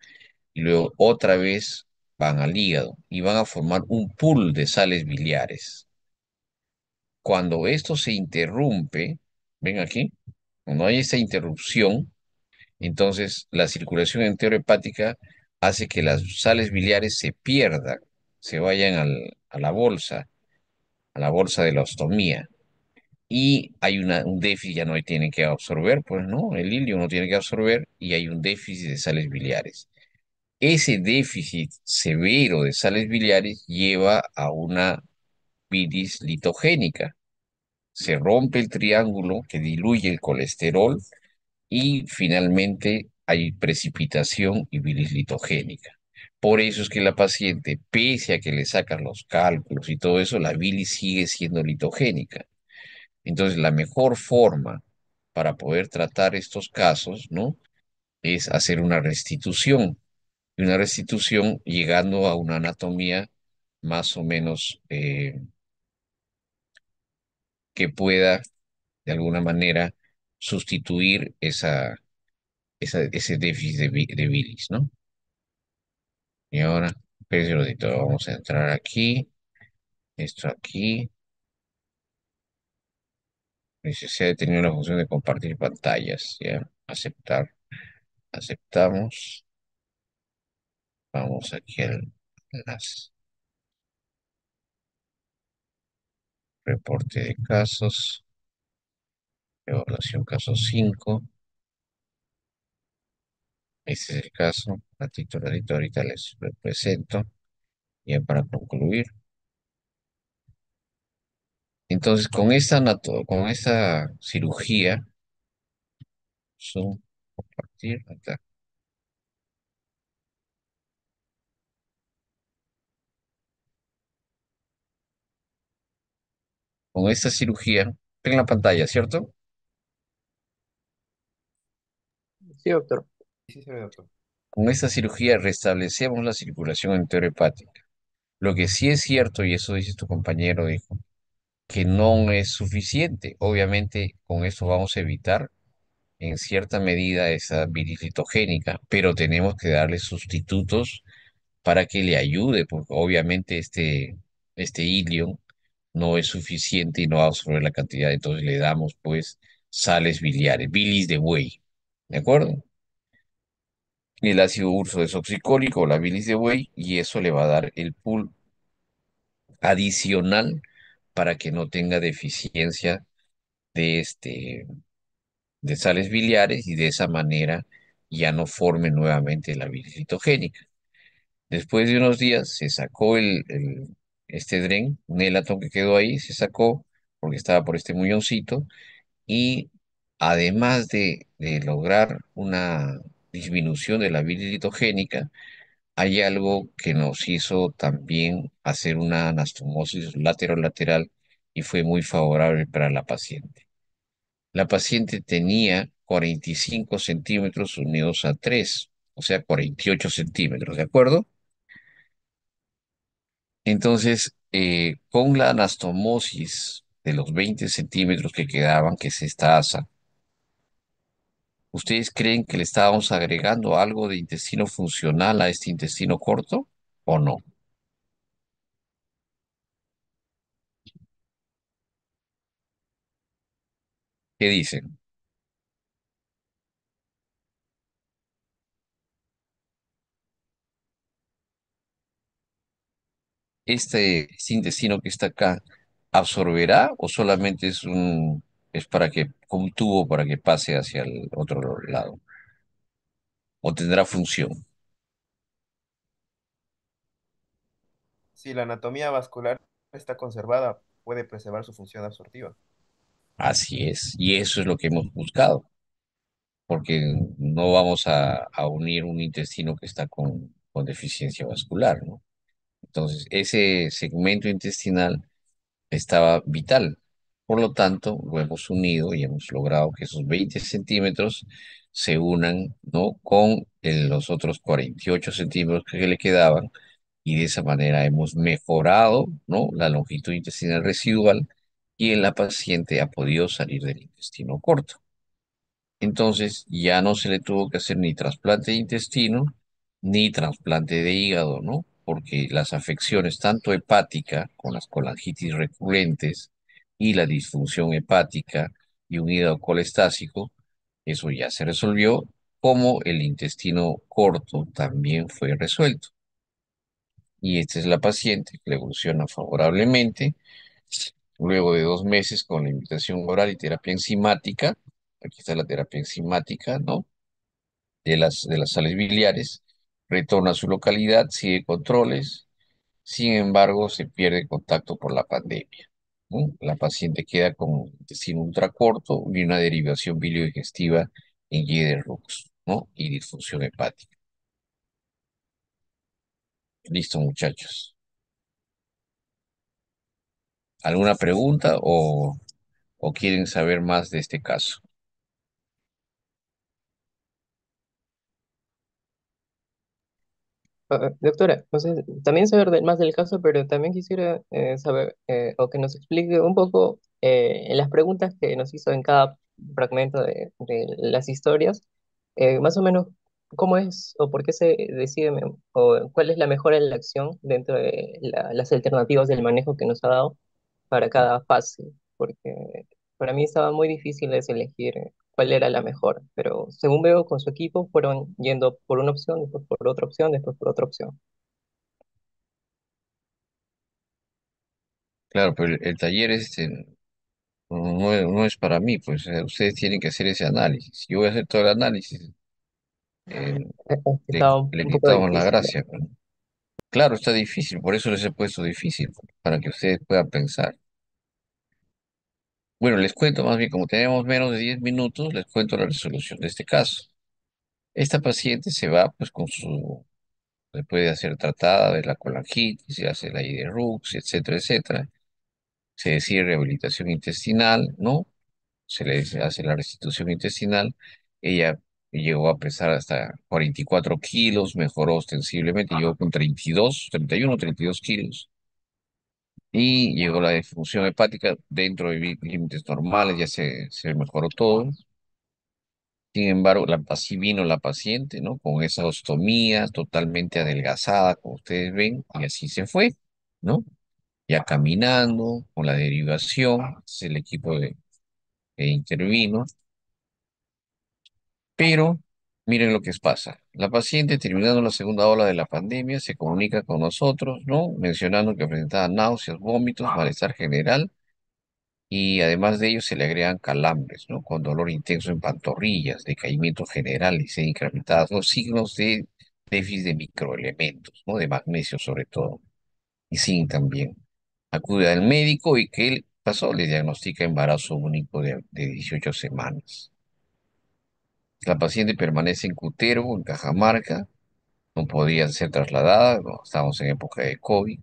y luego otra vez van al hígado y van a formar un pool de sales biliares. Cuando esto se interrumpe, ven aquí, cuando hay esta interrupción, entonces la circulación enterohepática hace que las sales biliares se pierdan, se vayan a la bolsa de la ostomía. Y hay un déficit, ya no tienen que absorber, pues no, el hilio no tiene que absorber y hay un déficit de sales biliares. Ese déficit severo de sales biliares lleva a una bilis litogénica. Se rompe el triángulo que diluye el colesterol y finalmente hay precipitación y bilis litogénica. Por eso es que la paciente, pese a que le sacan los cálculos y todo eso, la bilis sigue siendo litogénica. Entonces, la mejor forma para poder tratar estos casos, ¿no? Es hacer una restitución. Y una restitución llegando a una anatomía más o menos que pueda, de alguna manera, sustituir ese déficit de bilis, ¿no? Y ahora, espérense un ratito, vamos a entrar aquí, esto aquí. Dice, se ha detenido la función de compartir pantallas, ¿ya? Aceptar, aceptamos. Vamos aquí al las reporte de casos, evaluación caso 5. Este es el caso. Ratito, ahorita les lo presento, ya para concluir. Entonces, con esta cirugía, Zoom, compartir, acá. Con esta cirugía, en la pantalla, ¿cierto? Sí, doctor. Sí, sí, doctor. Con esta cirugía restablecemos la circulación enterohepática. Lo que sí es cierto, y eso dice tu compañero, dijo, que no es suficiente. Obviamente, con esto vamos a evitar en cierta medida esa bilis citogénica, pero tenemos que darle sustitutos para que le ayude, porque obviamente este ilion no es suficiente y no va a absorber la cantidad, entonces le damos pues sales biliares, bilis de buey, ¿de acuerdo? El ácido urso desoxicólico o la bilis de buey, y eso le va a dar el pool adicional para que no tenga deficiencia de de sales biliares y de esa manera ya no forme nuevamente la bilis citogénica. Después de unos días se sacó este dren, un elatón que quedó ahí, se sacó porque estaba por este muñoncito y además de lograr una disminución de la bilis citogénica, hay algo que nos hizo también hacer una anastomosis lateral y fue muy favorable para la paciente. La paciente tenía 45 centímetros unidos a 3, o sea, 48 centímetros, ¿de acuerdo? Entonces, con la anastomosis de los 20 centímetros que quedaban, que es esta asa, ¿ustedes creen que le estábamos agregando algo de intestino funcional a este intestino corto o no? ¿Qué dicen? ¿Este intestino que está acá absorberá o solamente es un es para que, como un tubo para que pase hacia el otro lado, o tendrá función. Si la anatomía vascular está conservada, puede preservar su función absortiva. Así es, y eso es lo que hemos buscado, porque no vamos a unir un intestino que está con deficiencia vascular, ¿no? Entonces, ese segmento intestinal estaba vital. Por lo tanto, lo hemos unido y hemos logrado que esos 20 centímetros se unan, ¿no? con los otros 48 centímetros que le quedaban y de esa manera hemos mejorado, ¿no? la longitud intestinal residual y en la paciente ha podido salir del intestino corto. Entonces ya no se le tuvo que hacer ni trasplante de intestino ni trasplante de hígado, ¿no? Porque las afecciones tanto hepática con las colangitis recurrentes y la disfunción hepática y un hígado colestásico, eso ya se resolvió, como el intestino corto también fue resuelto. Y esta es la paciente que le evoluciona favorablemente luego de 2 meses con la invitación oral y terapia enzimática. Aquí está la terapia enzimática, ¿no? De las sales biliares, retorna a su localidad, sigue controles, sin embargo, se pierde contacto por la pandemia, ¿no? La paciente queda con un intestino ultracorto y una derivación biliodigestiva en Geder-Rux, ¿no? Y disfunción hepática. Listo, muchachos. ¿Alguna pregunta o quieren saber más de este caso? Doctora, o sea, también saber más del caso, pero también quisiera saber o que nos explique un poco en las preguntas que nos hizo en cada fragmento de las historias, más o menos cómo es o por qué se decide o cuál es la mejora en la acción dentro de las alternativas del manejo que nos ha dado para cada fase, porque para mí estaba muy difícil elegir cuál era la mejor, pero según veo con su equipo fueron yendo por una opción, después por otra opción, después por otra opción. Claro, pero el taller no es para mí, pues ustedes tienen que hacer ese análisis. Yo voy a hacer todo el análisis, eh, le, Estaba un le poco quitamos la difícil. gracia, pues. Claro, está difícil, por eso les he puesto difícil, para que ustedes puedan pensar. Bueno, les cuento más bien, como tenemos menos de 10 minutos, les cuento la resolución de este caso. Esta paciente se va, pues, después de ser tratada de la colangitis, se hace la IDRUX, etcétera, etcétera. Se decide rehabilitación intestinal, ¿no? Se le hace la restitución intestinal. Ella llegó a pesar hasta 44 kilos, mejoró ostensiblemente, llegó con 32, 31, 32 kilos. Y llegó la disfunción hepática dentro de límites normales, ya se mejoró todo. Sin embargo, así vino la paciente, ¿no? Con esa ostomía totalmente adelgazada, como ustedes ven, y así se fue, ¿no? Ya caminando, con la derivación, es el equipo que intervino, pero miren lo que pasa. La paciente, terminando la segunda ola de la pandemia, se comunica con nosotros, ¿no? Mencionando que presentaba náuseas, vómitos, malestar general y además de ello se le agregan calambres, ¿no? Con dolor intenso en pantorrillas, decaimiento general y sed incrementadas, los signos de déficit de microelementos, ¿no? De magnesio sobre todo, y zinc también. Acude al médico y ¿qué le pasó? Le diagnostica embarazo único de 18 semanas. La paciente permanece en Cutervo, en Cajamarca, no podía ser trasladada, no, estamos en época de COVID.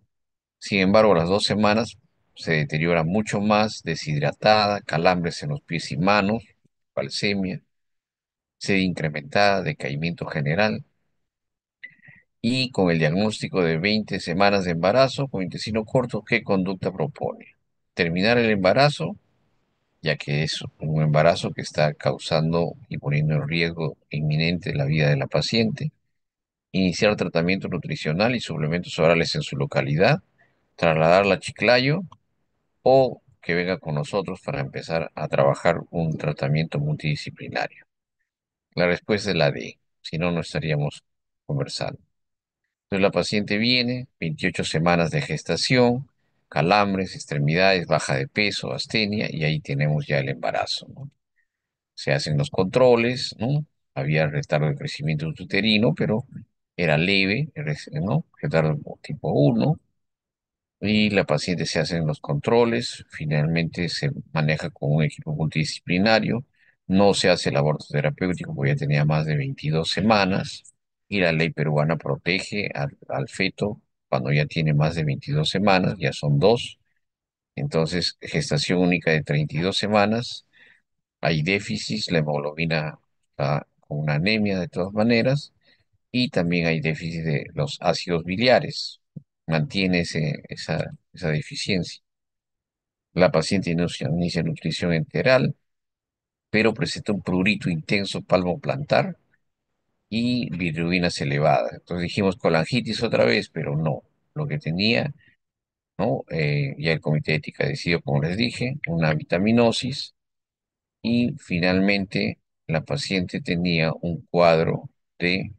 Sin embargo, a las 2 semanas se deteriora mucho más, deshidratada, calambres en los pies y manos, palsemia, sed incrementada, decaimiento general, y con el diagnóstico de 20 semanas de embarazo con intestino corto, ¿qué conducta propone? Terminar el embarazo, ya que es un embarazo que está causando y poniendo en riesgo inminente la vida de la paciente, iniciar tratamiento nutricional y suplementos orales en su localidad, trasladarla a Chiclayo o que venga con nosotros para empezar a trabajar un tratamiento multidisciplinario. La respuesta es la D, si no, no estaríamos conversando. Entonces la paciente viene, 28 semanas de gestación, calambres, extremidades, baja de peso, astenia, y ahí tenemos ya el embarazo, ¿no? Se hacen los controles, ¿no? Había retardo de crecimiento uterino, pero era leve, ¿no? Retardo tipo 1, y la paciente se hacen los controles, finalmente se maneja con un equipo multidisciplinario, no se hace el aborto terapéutico porque ya tenía más de 22 semanas, y la ley peruana protege al feto cuando ya tiene más de 22 semanas, ya son dos, entonces gestación única de 32 semanas, hay déficits, la hemoglobina está con una anemia de todas maneras, y también hay déficit de los ácidos biliares, mantiene esa deficiencia. La paciente inicia nutrición enteral, pero presenta un prurito intenso palmoplantar y bilirrubinas elevadas. Entonces dijimos colangitis otra vez, pero no. Lo que tenía, ¿no? Ya el comité de ética decidió, como les dije, una vitaminosis y finalmente la paciente tenía un cuadro de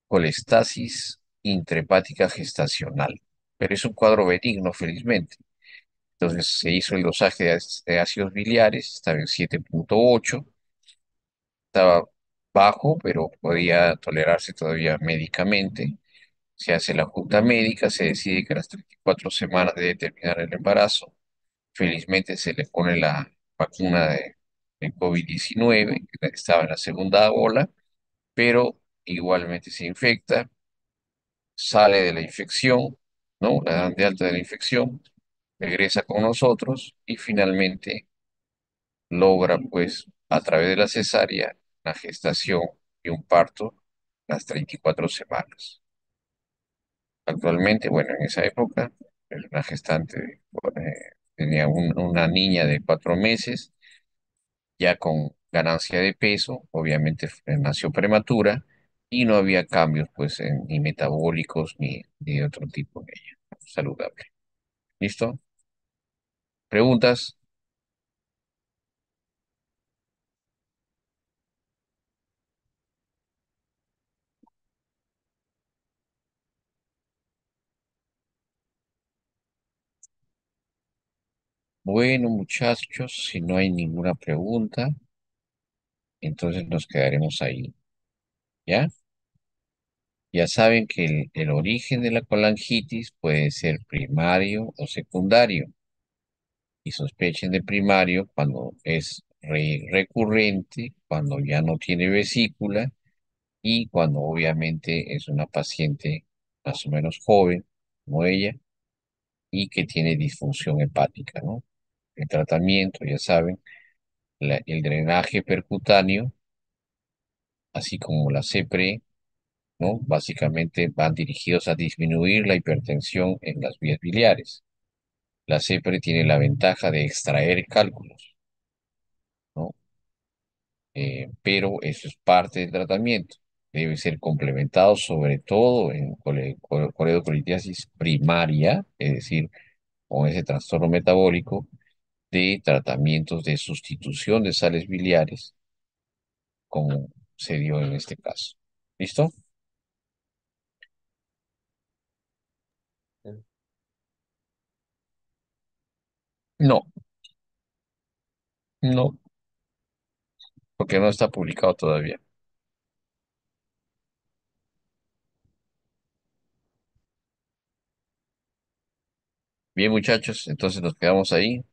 colestasis intrahepática gestacional, pero es un cuadro benigno, felizmente. Entonces se hizo el dosaje de ácidos biliares, estaba en 7,8, estaba bajo, pero podía tolerarse todavía médicamente. Se hace la junta médica, se decide que a las 34 semanas debe terminar el embarazo. Felizmente se le pone la vacuna de COVID-19, que estaba en la segunda ola, pero igualmente se infecta, sale de la infección, ¿no? La dan de alta de la infección, regresa con nosotros y finalmente logra, pues, a través de la cesárea, la gestación y un parto las 34 semanas. Actualmente, bueno, en esa época, la gestante tenía una niña de 4 meses, ya con ganancia de peso, obviamente nació prematura y no había cambios, pues, ni metabólicos ni de otro tipo en ella. Saludable. ¿Listo? ¿Preguntas? Bueno, muchachos, si no hay ninguna pregunta, entonces nos quedaremos ahí, ¿ya? Ya saben que el origen de la colangitis puede ser primario o secundario, y sospechen de primario cuando es recurrente, cuando ya no tiene vesícula y cuando obviamente es una paciente más o menos joven, como ella, y que tiene disfunción hepática, ¿no? El tratamiento, ya saben, el drenaje percutáneo, así como la CEPRE, ¿no? Básicamente van dirigidos a disminuir la hipertensión en las vías biliares. La CEPRE tiene la ventaja de extraer cálculos, ¿no? Pero eso es parte del tratamiento. Debe ser complementado sobre todo en coledocolitiasis primaria, es decir, con ese trastorno metabólico de tratamientos de sustitución de sales biliares, como se dio en este caso. ¿Listo? No, no, porque no está publicado todavía. Bien, muchachos, entonces nos quedamos ahí.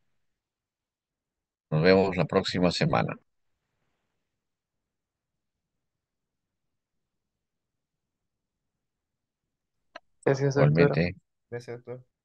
Nos vemos la próxima semana. Gracias, doctor. Igualmente. Gracias, doctor.